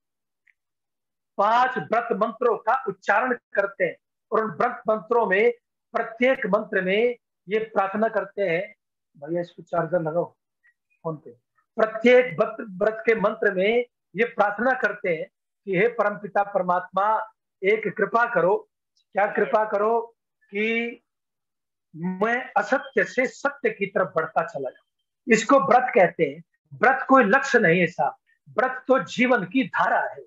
5 व्रत मंत्रों का उच्चारण करते हैं, और उन व्रत मंत्रों में प्रत्येक मंत्र में ये प्रार्थना करते हैं, भैया इसको चार्जर लगाओ फोन पे। प्रत्येक व्रत के मंत्र में ये प्रार्थना करते हैं कि हे परमपिता परमात्मा, एक कृपा करो। क्या कृपा करो? कि मैं असत्य से सत्य की तरफ बढ़ता चला जाऊं। इसको व्रत कहते हैं। व्रत कोई लक्ष्य नहीं है साहब, व्रत तो जीवन की धारा है,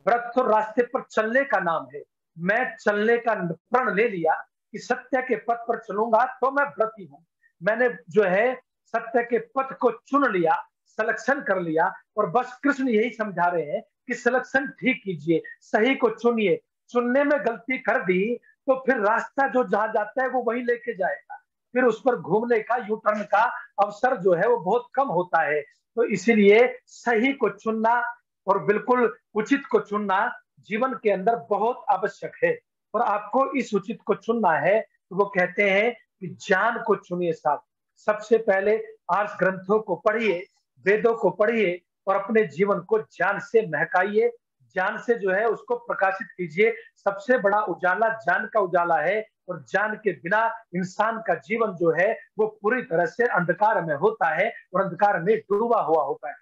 व्रत तो रास्ते पर चलने का नाम है। मैं चलने का प्रण ले लिया कि सत्य के पथ पर चलूंगा तो मैं व्रती हूं। मैंने जो है सत्य के पथ को चुन लिया, सिलेक्शन कर लिया, और बस कृष्ण यही समझा रहे हैं कि सिलेक्शन ठीक कीजिए, सही को चुनिए। चुनने में गलती कर दी तो फिर रास्ता जो जहां जाता है वो वहीं लेके जाएगा, फिर उस पर घूमने का, यू टर्न का अवसर जो है वो बहुत कम होता है। तो इसीलिए सही को चुनना और बिल्कुल उचित को चुनना जीवन के अंदर बहुत आवश्यक है। और आपको इस उचित को चुनना है तो वो कहते हैं कि ज्ञान को चुनिए साहब। सबसे पहले आर्ष ग्रंथों को पढ़िए, वेदों को पढ़िए, और अपने जीवन को ज्ञान से महकाइए, ज्ञान से जो है उसको प्रकाशित कीजिए। सबसे बड़ा उजाला ज्ञान का उजाला है, और ज्ञान के बिना इंसान का जीवन जो है वो पूरी तरह से अंधकार में होता है और अंधकार में डूबा हुआ होता है।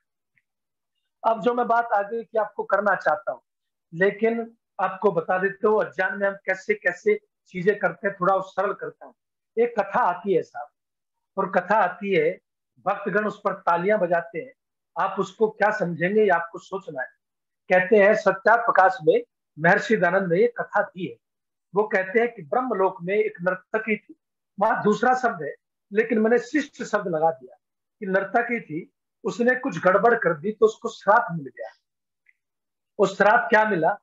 अब जो मैं बात आगे की आपको करना चाहता हूँ, लेकिन आपको बता देते हो अज्ञान में हम कैसे कैसे चीजें करते हैं, थोड़ा सरल करता हूँ। एक कथा आती है साहब, और कथा आती है, भक्तगण उस पर तालियां बजाते हैं। आप उसको क्या समझेंगे ये आपको सोचना है। कहते हैं सत्यार्थ प्रकाश में महर्षि दयानंद ने ये कथा दी है। वो कहते हैं कि ब्रह्मलोक में एक नर्तकी थी। वहां दूसरा शब्द है, लेकिन मैंने शिष्ट शब्द लगा दिया कि नर्तकी थी। उसने कुछ गड़बड़ कर दी तो उसको श्राप मिल गया। उस श्राप क्या मिला?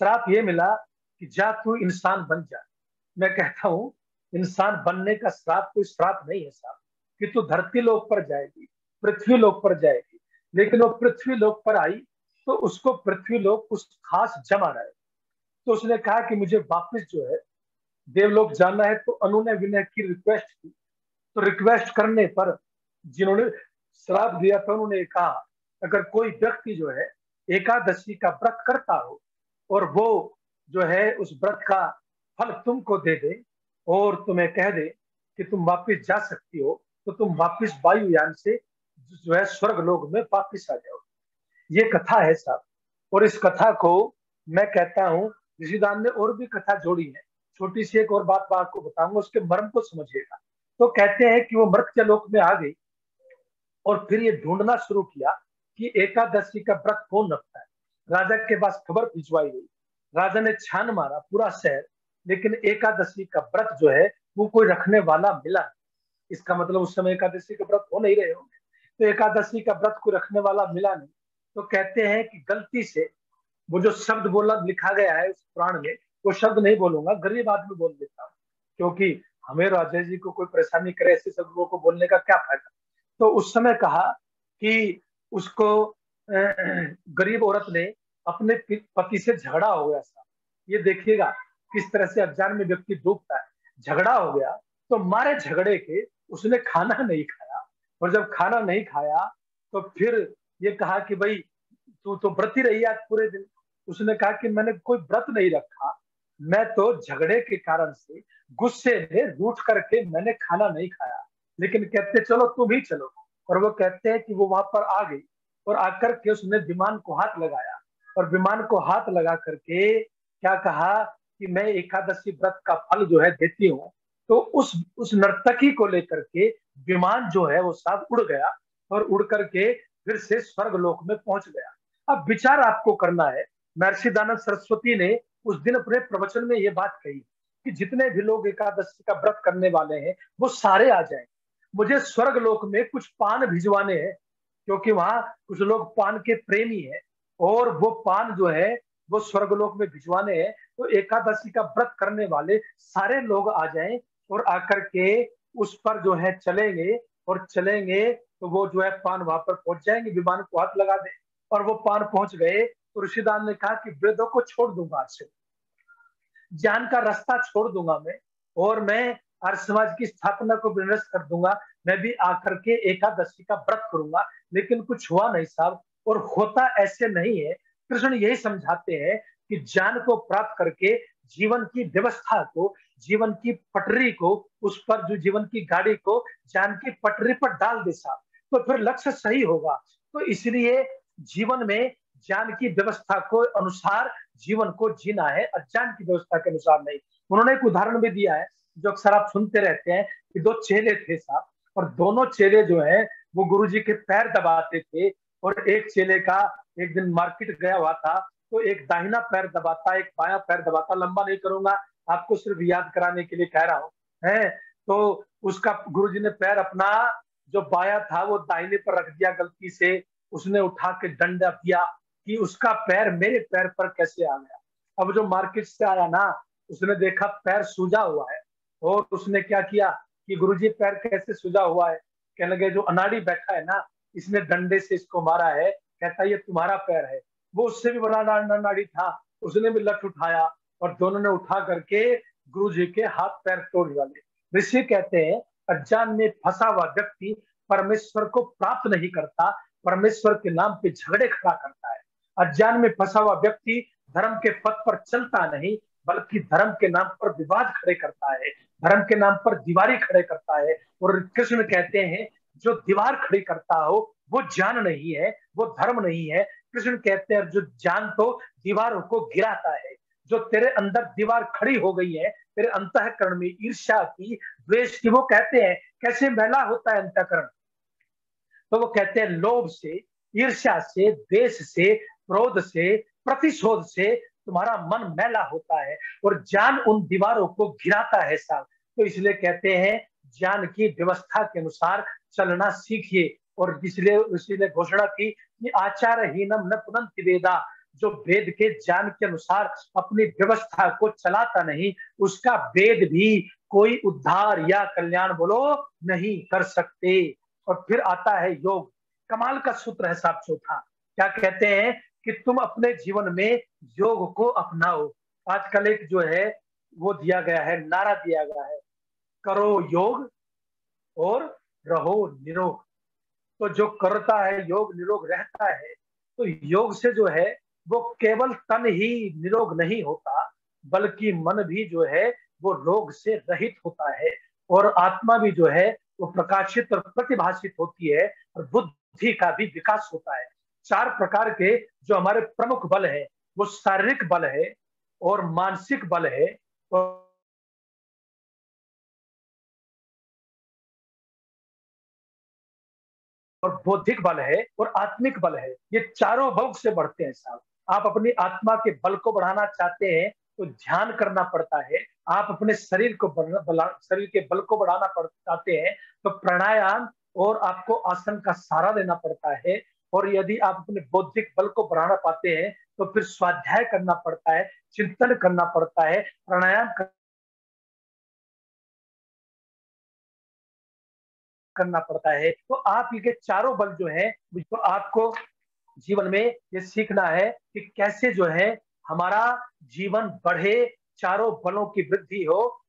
श्राप ये मिला कि जा तू इंसान बन जा। मैं कहता हूं इंसान बनने का श्राप कोई श्राप नहीं है साहब, कि तू धरती लोक पर जाएगी, पृथ्वी लोक पर जाएगी। लेकिन वो पृथ्वी लोक पर आई तो उसको पृथ्वी लोक कुछ खास जमा रहा है। तो उसने कहा कि मुझे वापस जो है देवलोक जाना है। तो अनुनय विनय की रिक्वेस्ट की। तो रिक्वेस्ट करने पर जिन्होंने श्राप दिया था उन्होंने कहा अगर कोई व्यक्ति जो है एकादशी का व्रत करता हो और वो जो है उस व्रत का फल तुमको दे दे और तुम्हें कह दे कि तुम वापस जा सकती हो, तो तुम वापस वायुयान से जो है स्वर्ग लोक में वापस आ जाओ। ये कथा है साहब। और इस कथा को मैं कहता हूँ ऋषिदान ने और भी कथा जोड़ी है। छोटी सी एक और बात आपको बताऊंगा, उसके मर्म को समझिएगा। तो कहते हैं कि वो मर्त्य लोक में आ गई और फिर ये ढूंढना शुरू किया कि एकादशी का व्रत कौन रखता है। राजा के पास खबर भिजवाई गई। राजा ने छान मारा पूरा शहर, लेकिन एकादशी का व्रत जो है वो कोई रखने वाला मिला नहीं। इसका मतलब उस समय एकादशी का व्रत हो नहीं रहे होंगे। तो एकादशी का व्रत कोई रखने वाला मिला नहीं। तो कहते हैं कि गलती से वो जो शब्द बोला लिखा गया है उस पुराण में, वो शब्द नहीं बोलूंगा, गरीब आदमी बोल देता हूँ, क्योंकि हमें राजा जी को कोई परेशानी करे ऐसे शब्दों को बोलने का क्या फायदा। तो उस समय कहा कि उसको गरीब औरत ने अपने पति से झगड़ा हो गया था। ये देखिएगा किस तरह से अज्ञान में व्यक्ति डूबता है। झगड़ा हो गया तो मारे झगड़े के उसने खाना नहीं खाया, और जब खाना नहीं खाया तो फिर ये कहा कि भाई तू तो व्रती रही आज पूरे दिन। उसने कहा कि मैंने कोई व्रत नहीं रखा, मैं तो झगड़े के कारण से गुस्से में रूठ करके मैंने खाना नहीं खाया। लेकिन कहते चलो तुम ही चलो। और वो कहते हैं कि वो वहां पर आ गई और आकर के उसने विमान को हाथ लगाया, और विमान को हाथ लगा करके क्या कहा कि मैं एकादशी व्रत का फल जो है देती हूँ। तो उस नर्तकी को लेकर के विमान जो है वो साफ उड़ गया और उड़ करके फिर से स्वर्ग लोक में पहुंच गया। अब विचार आपको करना है। महर्षि दयानंद सरस्वती ने उस दिन अपने प्रवचन में ये बात कही कि जितने भी लोग एकादशी का व्रत करने वाले हैं वो सारे आ जाएं। मुझे स्वर्ग लोक में कुछ पान भिजवाने हैं, क्योंकि वहां कुछ लोग पान के प्रेमी हैं, और वो पान जो है वो स्वर्गलोक में भिजवाने हैं। तो एकादशी का व्रत करने वाले सारे लोग आ जाएं और आकर के उस पर जो है चलेंगे, और चलेंगे तो वो जो है पान वहां पर पहुंच जाएंगे, विमान को हाथ लगा दे। और वो पान पहुंच गए तो ऋषिदान ने कहा कि वेदों को छोड़ दूंगा, आज से ज्ञान का रास्ता छोड़ दूंगा मैं, और मैं आर्य समाज की स्थापना को विनष्ट कर दूंगा। मैं भी आकर के एकादशी का व्रत करूंगा। लेकिन कुछ हुआ नहीं साहब, और होता ऐसे नहीं है। कृष्ण यही समझाते हैं कि ज्ञान को प्राप्त करके जीवन की व्यवस्था को, जीवन की पटरी को, उस पर जो जीवन की गाड़ी को ज्ञान की पटरी पर डाल दे साहब, तो फिर लक्ष्य सही होगा। तो इसलिए जीवन में ज्ञान की व्यवस्था को अनुसार जीवन को जीना है, अज्ञान की व्यवस्था के अनुसार नहीं। उन्होंने एक उदाहरण भी दिया है जो अक्सर आप सुनते रहते हैं कि दो चेले थे साहब, और दोनों चेले जो है वो गुरुजी के पैर दबाते थे। और एक चेले का एक दिन मार्केट गया हुआ था, तो एक दाहिना पैर दबाता, एक बायां पैर दबाता। लंबा नहीं करूंगा, आपको सिर्फ याद कराने के लिए कह रहा हूँ है। तो उसका गुरुजी ने पैर अपना जो बाया था वो दाहिने पर रख दिया गलती से। उसने उठा के डंडा दिया कि उसका पैर मेरे पैर पर कैसे आ गया। अब जो मार्केट से आया ना, उसने देखा पैर सूजा हुआ है, और उसने क्या किया कि गुरुजी पैर कैसे सूजा हुआ है। कहने लगे जो अनाड़ी बैठा है ना, इसने डंडे से इसको मारा है। कहता ये तुम्हारा पैर है। वो उससे भी बड़ा अनाड़ी था, उसने भी लठ उठाया, और दोनों ने उठा करके गुरुजी के हाथ पैर तोड़ डाले। ऋषि कहते हैं अज्ञान में फंसा हुआ व्यक्ति परमेश्वर को प्राप्त नहीं करता, परमेश्वर के नाम पे झगड़े खड़ा करता है। अज्ञान में फंसा हुआ व्यक्ति धर्म के पथ पर चलता नहीं, बल्कि धर्म के नाम पर विवाद खड़े करता है, धर्म के नाम पर दीवारी खड़े करता है। और कृष्ण कहते हैं जो दीवार खड़ी करता हो वो ज्ञान नहीं है, वो धर्म नहीं है। कृष्ण कहते हैं जो ज्ञान तो दीवारों को गिराता है। जो तेरे अंदर दीवार खड़ी हो गई है, तेरे अंतःकरण में ईर्ष्या की, द्वेष की, वो कहते हैं कैसे मैला होता है अंतःकरण। तो वो कहते हैं लोभ से, ईर्ष्या से, द्वेष से, क्रोध से, प्रतिशोध से तुम्हारा मन मैला होता है, और ज्ञान उन दीवारों को गिराता है साहब। तो इसलिए कहते हैं ज्ञान की व्यवस्था के अनुसार चलना सीखिए। और इसलिए घोषणा की कि आचारहीनम न पुनन्ति वेदा, जो वेद के ज्ञान के अनुसार अपनी व्यवस्था को चलाता नहीं, उसका वेद भी कोई उद्धार या कल्याण बोलो नहीं कर सकते। और फिर आता है योग। कमाल का सूत्र है साहब चौथा। क्या कहते हैं कि तुम अपने जीवन में योग को अपनाओ। आजकल एक जो है वो दिया गया है, नारा दिया गया है, करो योग और रहो निरोग। तो जो करता है योग निरोग रहता है। तो योग से जो है वो केवल तन ही निरोग नहीं होता, बल्कि मन भी जो है वो रोग से रहित होता है, और आत्मा भी जो है वो प्रकाशित और प्रतिभाषित होती है, और बुद्धि का भी विकास होता है। 4 प्रकार के जो हमारे प्रमुख बल है, वो शारीरिक बल है, और मानसिक बल है, और बौद्धिक बल है, और आत्मिक बल है। ये चारों बल से बढ़ते हैं साहब। आप अपनी आत्मा के बल को बढ़ाना चाहते हैं तो ध्यान करना पड़ता है। आप अपने शरीर के बल को बढ़ाना चाहते हैं तो प्राणायाम और आपको आसन का सहारा लेना पड़ता है। और यदि आप अपने बौद्धिक बल को बढ़ाना पाते हैं तो फिर स्वाध्याय करना पड़ता है, चिंतन करना पड़ता है, प्राणायाम करना पड़ता है। तो आप ये चारों बल जो है तो आपको जीवन में ये सीखना है कि कैसे जो है हमारा जीवन बढ़े, चारों बलों की वृद्धि हो।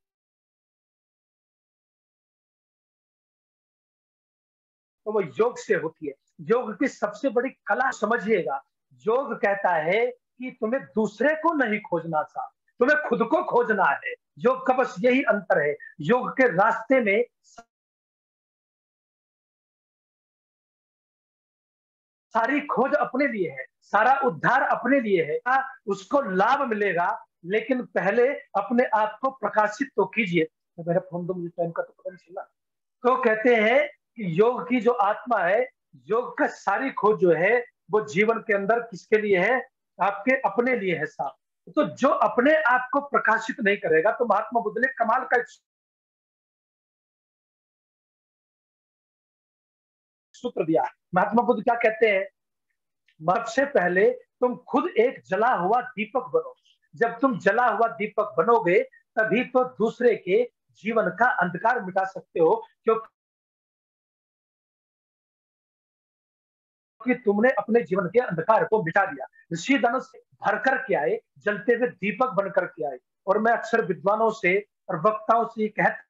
तो वो योग से होती है। योग की सबसे बड़ी कला समझिएगा, योग कहता है कि तुम्हें दूसरे को नहीं खोजना था, तुम्हें खुद को खोजना है। योग का बस यही अंतर है। योग के रास्ते में सारी खोज अपने लिए है, सारा उद्धार अपने लिए है, उसको लाभ मिलेगा। लेकिन पहले अपने आप को प्रकाशित तो कीजिए। तो मेरा फोन दो, मुझे टाइम का तो पता नहीं चला। तो कहते हैं कि योग की जो आत्मा है, योग का सारी खोज जो है वो जीवन के अंदर किसके लिए है? आपके अपने लिए है साहब। तो जो अपने आप को प्रकाशित नहीं करेगा, तो महात्मा बुद्ध ने कमाल का सूत्र दिया। महात्मा बुद्ध क्या कहते हैं? सबसे पहले तुम खुद एक जला हुआ दीपक बनो। जब तुम जला हुआ दीपक बनोगे तभी तो दूसरे के जीवन का अंधकार मिटा सकते हो, क्योंकि तुमने अपने जीवन के अंधकार को मिटा दिया। ऋषि धनुष से भरकर के आए, जलते हुए दीपक बनकर के आए। और मैं अक्सर विद्वानों से और वक्ताओं से कहता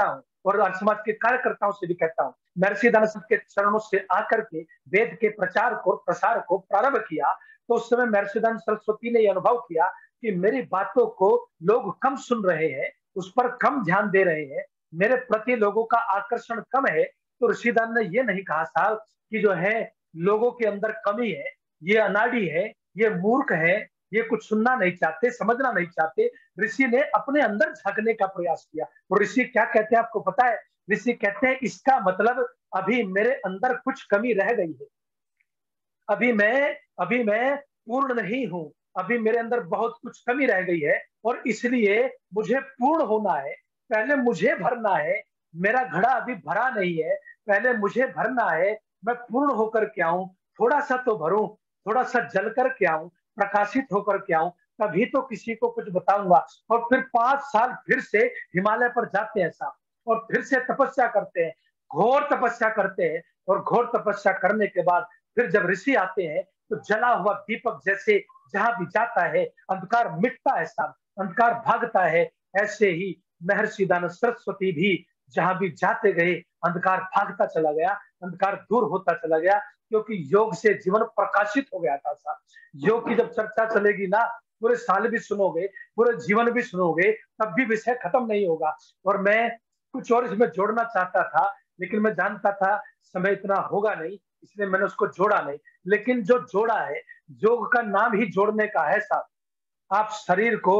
हूँ, और समाज के कार्यकर्ताओं से भी कहता हूँ, महर्षि दानव के चरणों से आकर के वेद के प्रचार को प्रसार को प्रारंभ किया, तो उस समय महर्षि दानव सरस्वती ने यह अनुभव किया कि मेरी बातों को लोग कम सुन रहे हैं, उस पर कम ध्यान दे रहे हैं, मेरे प्रति लोगों का आकर्षण कम है। तो ऋषिदान ने यह नहीं कहा साहब कि जो है लोगों के अंदर कमी है, ये अनाड़ी है, ये मूर्ख है, ये कुछ सुनना नहीं चाहते, समझना नहीं चाहते। ऋषि ने अपने अंदर झांकने का प्रयास किया। और ऋषि क्या कहते हैं आपको पता है? ऋषि कहते हैं इसका मतलब अभी मेरे अंदर कुछ कमी रह गई है, अभी मैं पूर्ण नहीं हूं, अभी मेरे अंदर बहुत कुछ कमी रह गई है और इसलिए मुझे पूर्ण होना है। पहले मुझे भरना है, मेरा घड़ा अभी भरा नहीं है, पहले मुझे भरना है, मैं पूर्ण होकर के आऊं, थोड़ा सा तो भरूं, थोड़ा सा जल कर के आऊं, प्रकाशित होकर के आऊं, तभी तो किसी को कुछ बताऊंगा। और फिर 5 साल फिर से हिमालय पर जाते हैं साहब, और फिर से तपस्या करते हैं, घोर तपस्या करते हैं। और घोर तपस्या करने के बाद फिर जब ऋषि आते हैं तो जला हुआ दीपक जैसे जहां भी जाता है अंधकार मिटता है साहब, अंधकार भागता है। ऐसे ही महर्षि दानव सरस्वती भी जहां भी जाते गए अंधकार भागता चला गया, अंधकार दूर होता चला गया, क्योंकि योग से जीवन प्रकाशित हो गया था साहब। योग की जब चर्चा चलेगी ना, पूरे साल भी सुनोगे, पूरे जीवन भी सुनोगे, तब भी विषय खत्म नहीं होगा। और मैं कुछ और इसमें जोड़ना चाहता था, लेकिन मैं जानता था समय इतना होगा नहीं, इसलिए मैंने उसको जोड़ा नहीं। लेकिन जो जोड़ा है, योग का नाम ही जोड़ने का है साहब। आप शरीर को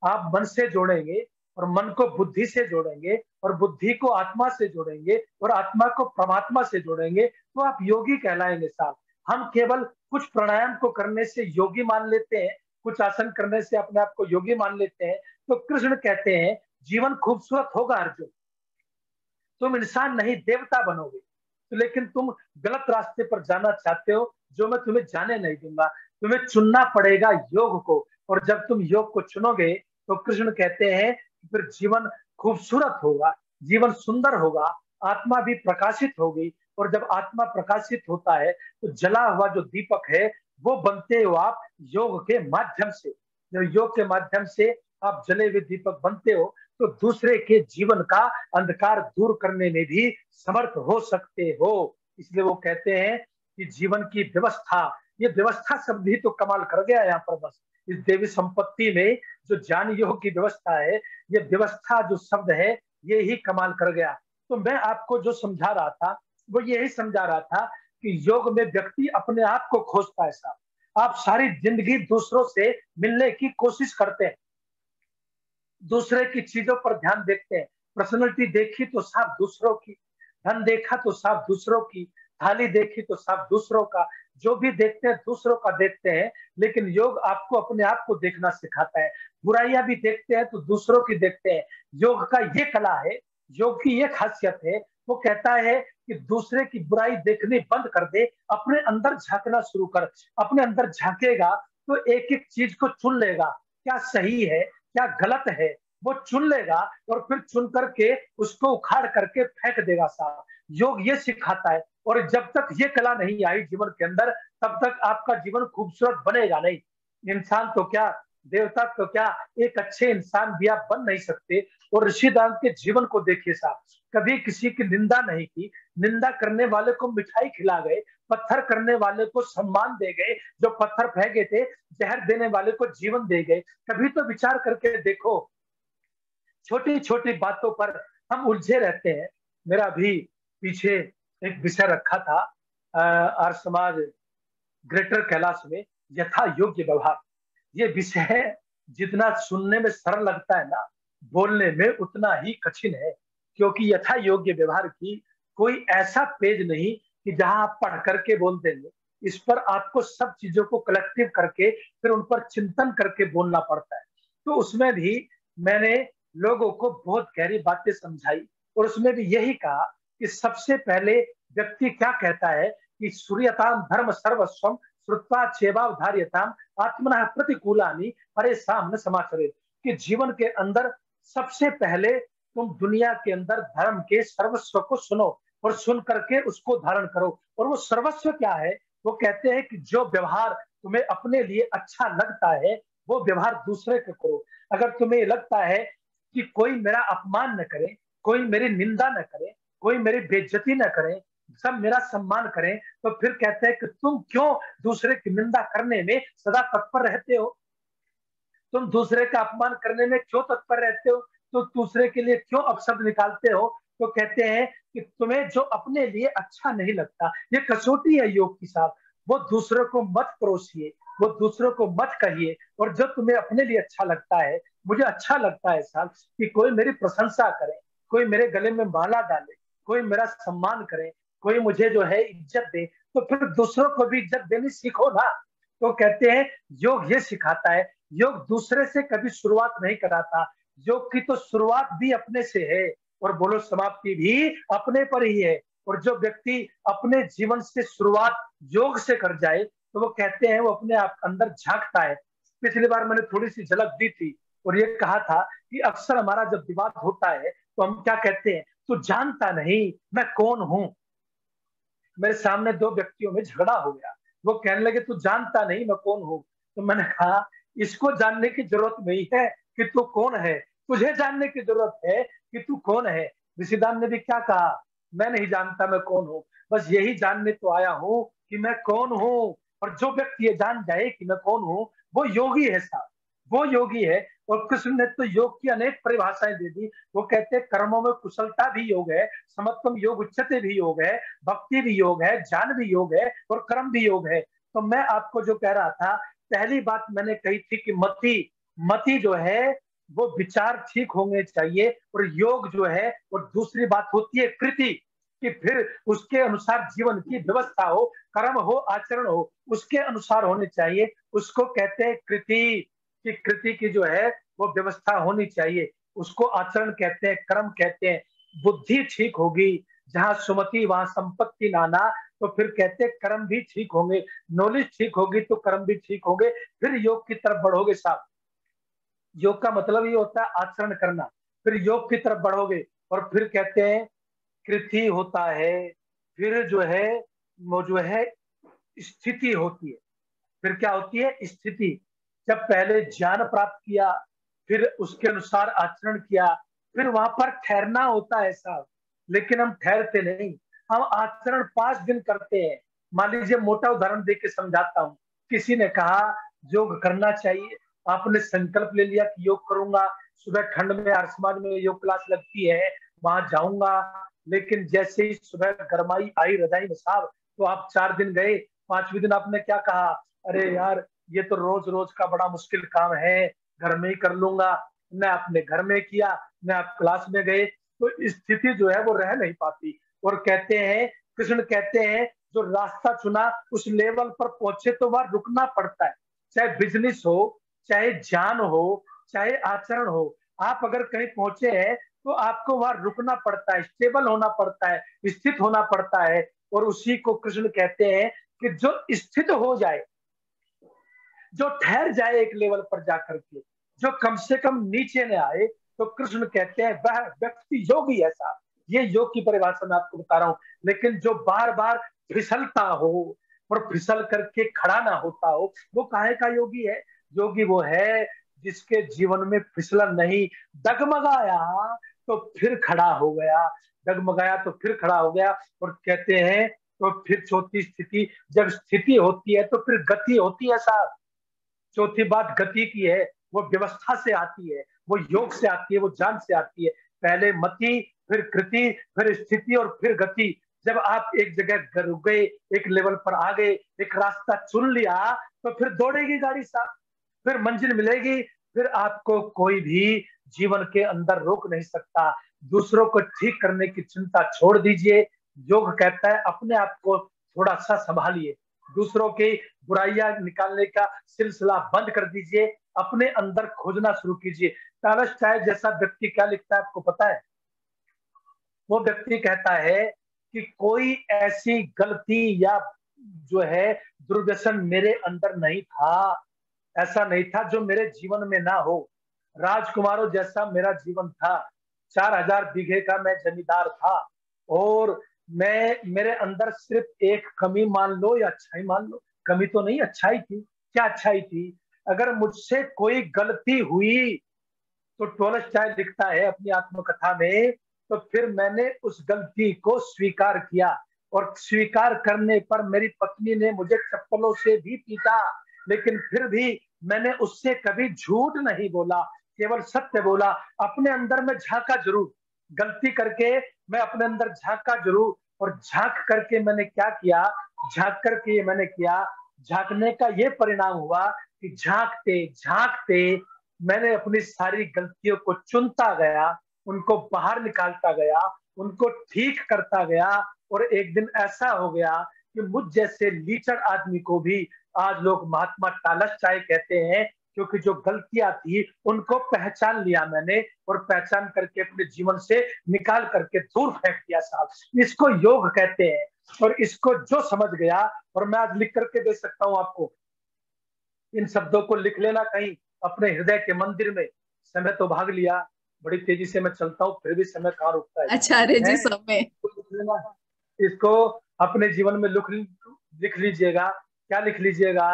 आप मन से जोड़ेंगे और मन को बुद्धि से जोड़ेंगे और बुद्धि को आत्मा से जोड़ेंगे और आत्मा को परमात्मा से जोड़ेंगे तो आप योगी कहलाएंगे साहब। हम केवल कुछ प्राणायाम को करने से योगी मान लेते हैं, कुछ आसन करने से अपने आप को योगी मान लेते हैं। तो कृष्ण कहते हैं जीवन खूबसूरत होगा अर्जुन, तुम इंसान नहीं देवता बनोगे, तो लेकिन तुम गलत रास्ते पर जाना चाहते हो, जो मैं तुम्हें जाने नहीं दूंगा। तुम्हें चुनना पड़ेगा योग को, और जब तुम योग को चुनोगे तो कृष्ण कहते हैं फिर जीवन खूबसूरत होगा, जीवन सुंदर होगा, आत्मा भी प्रकाशित होगी। और जब आत्मा प्रकाशित होता है तो जला हुआ जो दीपक है वो बनते हो आप योग के माध्यम से। जब योग के माध्यम से आप जले हुए दीपक बनते हो तो दूसरे के जीवन का अंधकार दूर करने में भी समर्थ हो सकते हो। इसलिए वो कहते हैं कि जीवन की व्यवस्था, ये व्यवस्था शब्द भी तो कमाल कर गया यहाँ पर। बस इस देवी संपत्ति में जो ज्ञान योग की व्यवस्था है, ये व्यवस्था जो शब्द है ये ही कमाल कर गया। तो मैं आपको जो समझा रहा था वो यही समझा रहा था कि योग में व्यक्ति अपने आप को खोजता है साहब। आप सारी जिंदगी दूसरों से मिलने की कोशिश करते हैं, दूसरे की चीजों पर ध्यान देखते हैं, पर्सनैलिटी देखी तो साफ दूसरों की, धन देखा तो साफ दूसरों की, थाली देखी तो साफ दूसरों का, जो भी देखते हैं दूसरों का देखते हैं। लेकिन योग आपको अपने आप को देखना सिखाता है। बुराइयां भी देखते हैं तो दूसरों की देखते हैं। योग का ये कला है, योग की ये खासियत है, वो कहता है कि दूसरे की बुराई देखनी बंद कर दे, अपने अंदर झांकना शुरू कर। अपने अंदर झांकेगा तो एक एक चीज को चुन लेगा, क्या सही है क्या गलत है वो चुन लेगा, और फिर चुन करके उसको उखाड़ करके फेंक देगा साहब। योग ये सिखाता है। और जब तक ये कला नहीं आई जीवन के अंदर, तब तक आपका जीवन खूबसूरत बनेगा नहीं। इंसान तो क्या, देवता तो क्या, एक अच्छे इंसान भी आप बन नहीं सकते। और ऋषिदान के जीवन को देखिए साहब, कभी किसी की निंदा नहीं की, निंदा करने वाले को मिठाई खिला गए, पत्थर करने वाले को सम्मान दे गए, जो पत्थर फेंके थे जहर देने वाले को जीवन दे गए। कभी तो विचार करके देखो, छोटी छोटी बातों पर हम उलझे रहते हैं। मेरा भी पीछे एक विषय रखा था आर्य समाज ग्रेटर कैलाश में, यथा योग्य व्यवहार। ये विषय जितना सुनने में सरल लगता है ना, बोलने में उतना ही कठिन है। क्योंकि यथा योग्य व्यवहार की कोई ऐसा पेज नहीं कि जहां आप पढ़ करके बोल देंगे। इस पर आपको सब चीजों को कलेक्टिव करके फिर उन पर चिंतन करके बोलना पड़ता है। तो उसमें भी मैंने लोगों को बहुत गहरी बातें समझाई, और उसमें भी यही कहा कि सबसे पहले व्यक्ति क्या कहता है कि सूर्यताम धर्म सर्वस्वम श्रुत्वा चेवावधार्यताम आत्मनः प्रतिकूलानि परेशान न समाचरेत्। कि जीवन के अंदर सबसे पहले तुम दुनिया के अंदर धर्म के सर्वस्व को सुनो और सुन करके उसको धारण करो। और वो सर्वस्व क्या है? वो कहते हैं कि जो व्यवहार तुम्हें अपने लिए अच्छा लगता है वो व्यवहार दूसरे को करो। अगर तुम्हें लगता है कि कोई मेरा अपमान न करे, कोई मेरी निंदा न करे, कोई मेरी बेइज्जती न करे, सब मेरा सम्मान करें, तो फिर कहते हैं कि तुम क्यों दूसरे की निंदा करने में सदा तत्पर रहते हो, तुम दूसरे का अपमान करने में क्यों तत्पर रहते हो, तो दूसरे के लिए क्यों अपशब्द निकालते हो। तो कहते हैं कि तुम्हें जो अपने लिए अच्छा नहीं लगता, ये कसौटी है योग की साहब, वो दूसरों को मत परोसिए, वो दूसरों को मत कहिए। और जो तुम्हें अपने लिए अच्छा लगता है, मुझे अच्छा लगता है साहब कि कोई मेरी प्रशंसा करे, कोई मेरे गले में माला डाले, कोई मेरा सम्मान करे, कोई मुझे जो है इज्जत दे, तो फिर दूसरों को भी इज्जत देनी सीखो ना। तो कहते हैं योग ये सिखाता है, योग दूसरे से कभी शुरुआत नहीं कराता, योग की तो शुरुआत भी अपने से है और बोलो समाप्ति भी अपने पर ही है। और जो व्यक्ति अपने जीवन से शुरुआत योग से कर जाए तो वो कहते हैं वो अपने आप अंदर झांकता है। पिछली बार मैंने थोड़ी सी झलक दी थी और ये कहा था कि अक्सर हमारा जब विवाद होता है तो हम क्या कहते हैं, तू जानता नहीं मैं कौन हूं। मेरे सामने दो व्यक्तियों में झगड़ा हो गया, वो कहने लगे तू जानता नहीं मैं कौन हूं। तो मैंने कहा इसको जानने की जरूरत नहीं है कि तू कौन है, तुझे जानने की जरूरत है कि तू कौन है। ऋषिदान ने भी क्या कहा, मैं नहीं जानता मैं कौन हूं, बस यही जानने तो आया हूं कि मैं कौन हूं। और जो व्यक्ति ये जान जाए कि मैं कौन हूं, वो योगी है साहब, वो योगी है। और कृष्ण ने तो योग की अनेक परिभाषाएं दे दी। वो कहते हैं कर्मों में कुशलता भी योग है, समत्वम योग उच्चते भी योग है, भक्ति भी योग है, ज्ञान भी योग है और कर्म भी योग है। तो मैं आपको जो कह रहा था, पहली बात मैंने कही थी कि मति मति जो है वो विचार ठीक होने चाहिए, और योग जो है वो दूसरी बात होती है कृति, कि फिर उसके अनुसार जीवन की व्यवस्था हो, कर्म हो, आचरण हो, उसके अनुसार होने चाहिए। उसको कहते हैं कृति, कि कृति की जो है वो व्यवस्था होनी चाहिए, उसको आचरण कहते हैं, कर्म कहते हैं। बुद्धि ठीक होगी, जहां सुमति वहां संपत्ति नाना, तो फिर कहते हैं कर्म भी ठीक होंगे। नॉलेज ठीक होगी तो कर्म भी ठीक होंगे, फिर योग की तरफ बढ़ोगे साहब। योग का मतलब ये होता है आचरण करना, फिर योग की तरफ बढ़ोगे। और फिर कहते हैं कृति होता है, फिर जो है वो जो है स्थिति होती है। फिर क्या होती है, स्थिति। जब पहले ज्ञान प्राप्त किया, फिर उसके अनुसार आचरण किया, फिर वहां पर ठहरना होता है साहब। लेकिन हम ठहरते नहीं, हम आचरण 5 दिन करते हैं। मान लीजिए मोटा उदाहरण देके समझाता हूँ। किसी ने कहा योग करना चाहिए, आपने संकल्प ले लिया कि योग करूंगा, सुबह ठंड में आर्य समाज में योग क्लास लगती है, वहां जाऊंगा। लेकिन जैसे ही सुबह गरमाई आई रजाई में साहब, तो आप 4 दिन गए, 5वें दिन आपने क्या कहा, अरे यार ये तो रोज रोज का बड़ा मुश्किल काम है, घर में ही कर लूंगा। न आपने घर में किया, न आप क्लास में गए, तो स्थिति जो है वो रह नहीं पाती। और कहते हैं, कृष्ण कहते हैं जो रास्ता चुना उस लेवल पर पहुंचे तो वहां रुकना पड़ता है। चाहे बिजनेस हो, चाहे ज्ञान हो, चाहे आचरण हो, आप अगर कहीं पहुंचे हैं तो आपको वहां रुकना पड़ता है, स्टेबल होना पड़ता है, स्थित होना पड़ता है। और उसी को कृष्ण कहते हैं कि जो स्थित हो जाए, जो ठहर जाए एक लेवल पर जाकर के, जो कम से कम नीचे न आए, तो कृष्ण कहते हैं वह व्यक्ति योगी। ऐसा ये योग की परिभाषा मैं आपको बता रहा हूं। लेकिन जो बार बार फिसलता हो और फिसल करके खड़ा ना होता हो, वो काहे का योगी है। योगी वो है जिसके जीवन में फिसलन नहीं, डगमगाया तो फिर खड़ा हो गया, डगमगाया तो फिर खड़ा हो गया। और कहते हैं तो फिर चौथी स्थिति, जब स्थिति होती है तो फिर गति होती है साहब। चौथी बात गति की है, वो व्यवस्था से आती है, वो योग से आती है, वो ज्ञान से आती है। पहले मति, फिर कृति, फिर स्थिति और फिर गति। जब आप एक जगह रुक गए, एक लेवल पर आ गए, एक रास्ता चुन लिया, तो फिर दौड़ेगी गाड़ी साहब, फिर मंजिल मिलेगी, फिर आपको कोई भी जीवन के अंदर रोक नहीं सकता। दूसरों को ठीक करने की चिंता छोड़ दीजिए। योग कहता है अपने आप को थोड़ा सा संभालिए, दूसरों की बुराइयां निकालने का सिलसिला बंद कर दीजिए, अपने अंदर खोजना शुरू कीजिए। टॉलस्टॉय जैसा व्यक्ति क्या लिखता है आपको पता है? वो व्यक्ति कहता है कि कोई ऐसी गलती या जो है दुर्व्यसन मेरे अंदर नहीं था, ऐसा नहीं था जो मेरे जीवन में ना हो। राजकुमारों जैसा मेरा जीवन था, 4000 बीघे का मैं जमींदार था, और मैं मेरे अंदर सिर्फ एक कमी मान लो या अच्छाई मान लो, कमी तो नहीं अच्छाई थी। क्या अच्छाई थी? अगर मुझसे कोई गलती हुई, तो टॉलस्टॉय लिखता है अपनी आत्मकथा में, तो फिर मैंने उस गलती को स्वीकार किया, और स्वीकार करने पर मेरी पत्नी ने मुझे चप्पलों से भी पीटा, लेकिन फिर भी मैंने उससे कभी झूठ नहीं बोला, केवल सत्य बोला। अपने अंदर में झांका जरूर, गलती करके मैं अपने अंदर झांका जरूर, और झांक करके मैंने क्या किया, झांक करके मैंने किया, झांकने का ये परिणाम हुआ कि झांकते झांकते मैंने अपनी सारी गलतियों को चुनता गया, उनको बाहर निकालता गया, उनको ठीक करता गया। और एक दिन ऐसा हो गया कि मुझ जैसे लीचर आदमी को भी आज लोग महात्मा टालस्टाय कहते हैं, क्योंकि जो गलतियां थी उनको पहचान लिया मैंने, और पहचान करके अपने जीवन से निकाल करके दूर फेंक दिया साहब। इसको योग कहते हैं। और इसको जो समझ गया, और मैं आज लिख करके दे सकता हूं आपको, इन शब्दों को लिख लेना कहीं अपने हृदय के मंदिर में। समय तो भाग लिया, बड़ी तेजी से मैं चलता हूँ, फिर भी समय कहाँ रुकता है। आचार्य जी समय इसको अपने जीवन में लिख लीजिएगा। क्या लिख लीजिएगा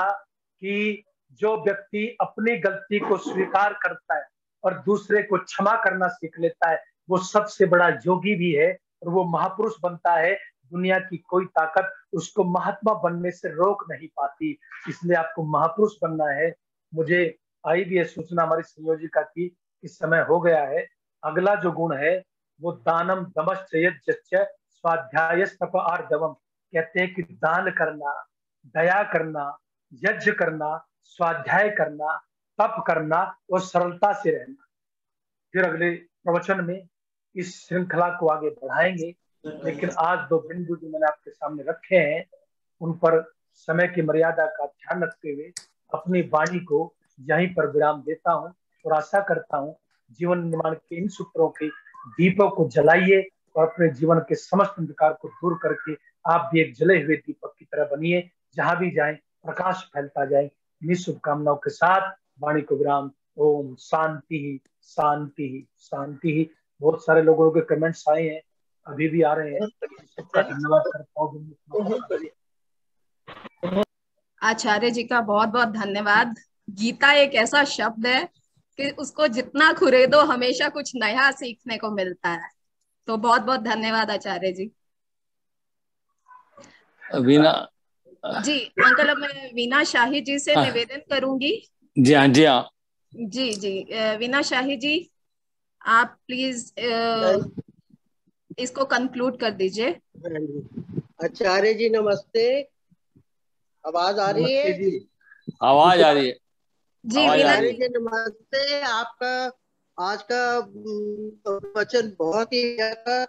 कि जो व्यक्ति अपनी गलती को स्वीकार करता है और दूसरे को क्षमा करना सीख लेता है, वो सबसे बड़ा योगी भी है, और वो महापुरुष बनता है। दुनिया की कोई ताकत उसको महात्मा बनने से रोक नहीं पाती। इसलिए आपको महापुरुष बनना है। मुझे आई भी है सूचना हमारी संयोजिका की, इस समय हो गया है। अगला जो गुण है वो दानम दमश्च यज्ञश्च स्वाध्यायस्तप आर्जवम। कहते हैं कि दान करना, दया करना, यज्ञ करना, स्वाध्याय करना, तप करना और सरलता से रहना। फिर अगले प्रवचन में इस श्रृंखला को आगे बढ़ाएंगे, लेकिन आज दो बिंदु जो मैंने आपके सामने रखे हैं उन पर समय की मर्यादा का ध्यान रखते हुए अपनी वाणी को यहीं पर विराम देता हूं, और आशा करता हूं जीवन निर्माण के इन सूत्रों के दीपों को जलाइए और अपने जीवन के समस्त अंधकार को दूर करके आप भी एक जले हुए दीपक की तरह बनिए। जहां भी जाएं प्रकाश फैलता जाए। इन्हीं शुभकामनाओं के साथ वाणी को विराम। ओम शांति ही शांति ही शांति ही। बहुत सारे लोगों के कमेंट्स आए हैं, अभी भी आ रहे हैं, सबका धन्यवाद करता हूँ। आचार्य जी का बहुत बहुत धन्यवाद। गीता एक ऐसा शब्द है कि उसको जितना खुरेदो हमेशा कुछ नया सीखने को मिलता है। तो बहुत बहुत धन्यवाद आचार्य जी। वीना जी अंकल, अब मैं वीना शाही जी से निवेदन करूंगी। जी हाँ, जी हाँ, जी जी वीना शाही जी, आप प्लीज इसको कंक्लूड कर दीजिए। आचार्य जी नमस्ते। आवाज आ रही है? जी आवाज आ रही है जी वीना जी नमस्ते। आपका आज का वचन बहुत ही अच्छा।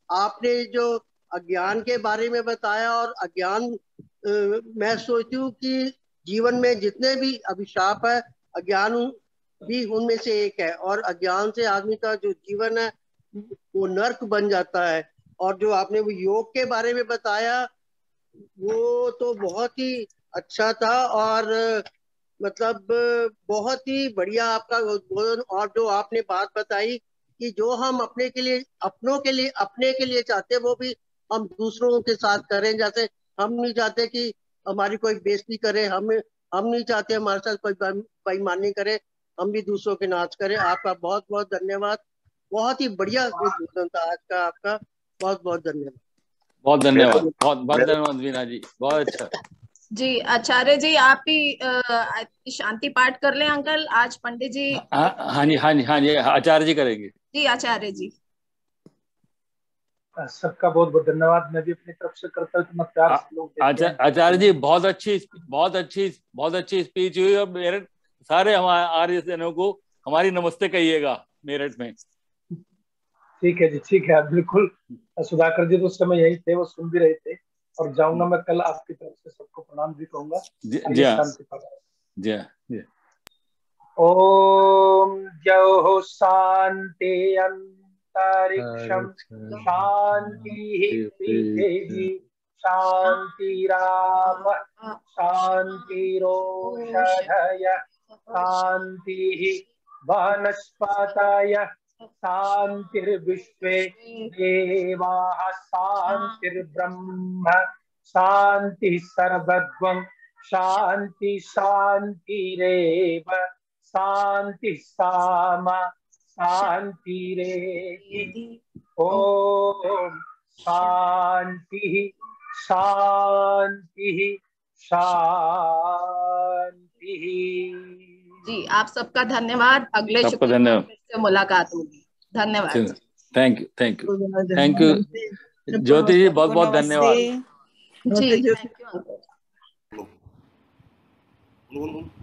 आपने जो अज्ञान के बारे में बताया, और अज्ञान मैं सोचती हूँ कि जीवन में जितने भी अभिशाप है, अज्ञान भी उनमें से एक है, और अज्ञान से आदमी का जो जीवन है वो नर्क बन जाता है। और जो आपने वो योग के बारे में बताया वो तो बहुत ही अच्छा था, और मतलब बहुत ही बढ़िया आपका उद्बोधन। और जो आपने बात बताई कि जो हम अपने के लिए, अपनों के लिए, अपने के लिए चाहते वो भी हम दूसरों के साथ करें। जैसे हम नहीं चाहते कि हमारी कोई बेइज्जती करे, हम नहीं चाहते हमारे साथ कोई बेईमानी करे, हम भी दूसरों के नाच करें। आपका बहुत बहुत धन्यवाद। बहुत ही बढ़िया उद्बोधन था आज का आपका। बहुत बहुत धन्यवाद। बहुत धन्यवाद, बहुत बहुत धन्यवाद वीना जी, बहुत अच्छा। जी आचार्य जी, आप ही शांति पाठ कर लें अंकल। आज पंडित जी। हाँ जी, हाँ जी, हाँ जी, आचार्य जी करेंगे। जी आचार्य जी। सबका बहुत बहुत धन्यवाद। मैं भी अपनी तरफ से करता हूँ, इतना प्यार से लोग देते हैं। आचार्य जी बहुत अच्छी स्पीच हुई, और मेरठ सारे हमारे आर्यजनों को हमारी नमस्ते कहिएगा मेरठ में। ठीक है जी, ठीक है, बिल्कुल। सुधाकर जी तो उस समय यही थे, वो सुन भी रहे थे। और जाऊंगा मैं कल, आपकी तरफ से सबको प्रणाम भी कहूंगा। शांति जी। ओम द्यौः शांति अंतरिक्षम शांति पृथिवी शांतिराप शांतिरोषधय शांति वनस्पतयः शांतिर्विश्वे देवाः शांतिर्ब्रह्म शांति सर्वगं शांति शांतिरेव शांति सामा शांतिरेधि। ओम शांति शांति शांति। जी आप सबका धन्यवाद। अगले शुक्रवार फिर से मुलाकात होगी। धन्यवाद। थैंक यू ज्योति जी, बहुत बहुत धन्यवाद। जी थैंक यू अंकल। उन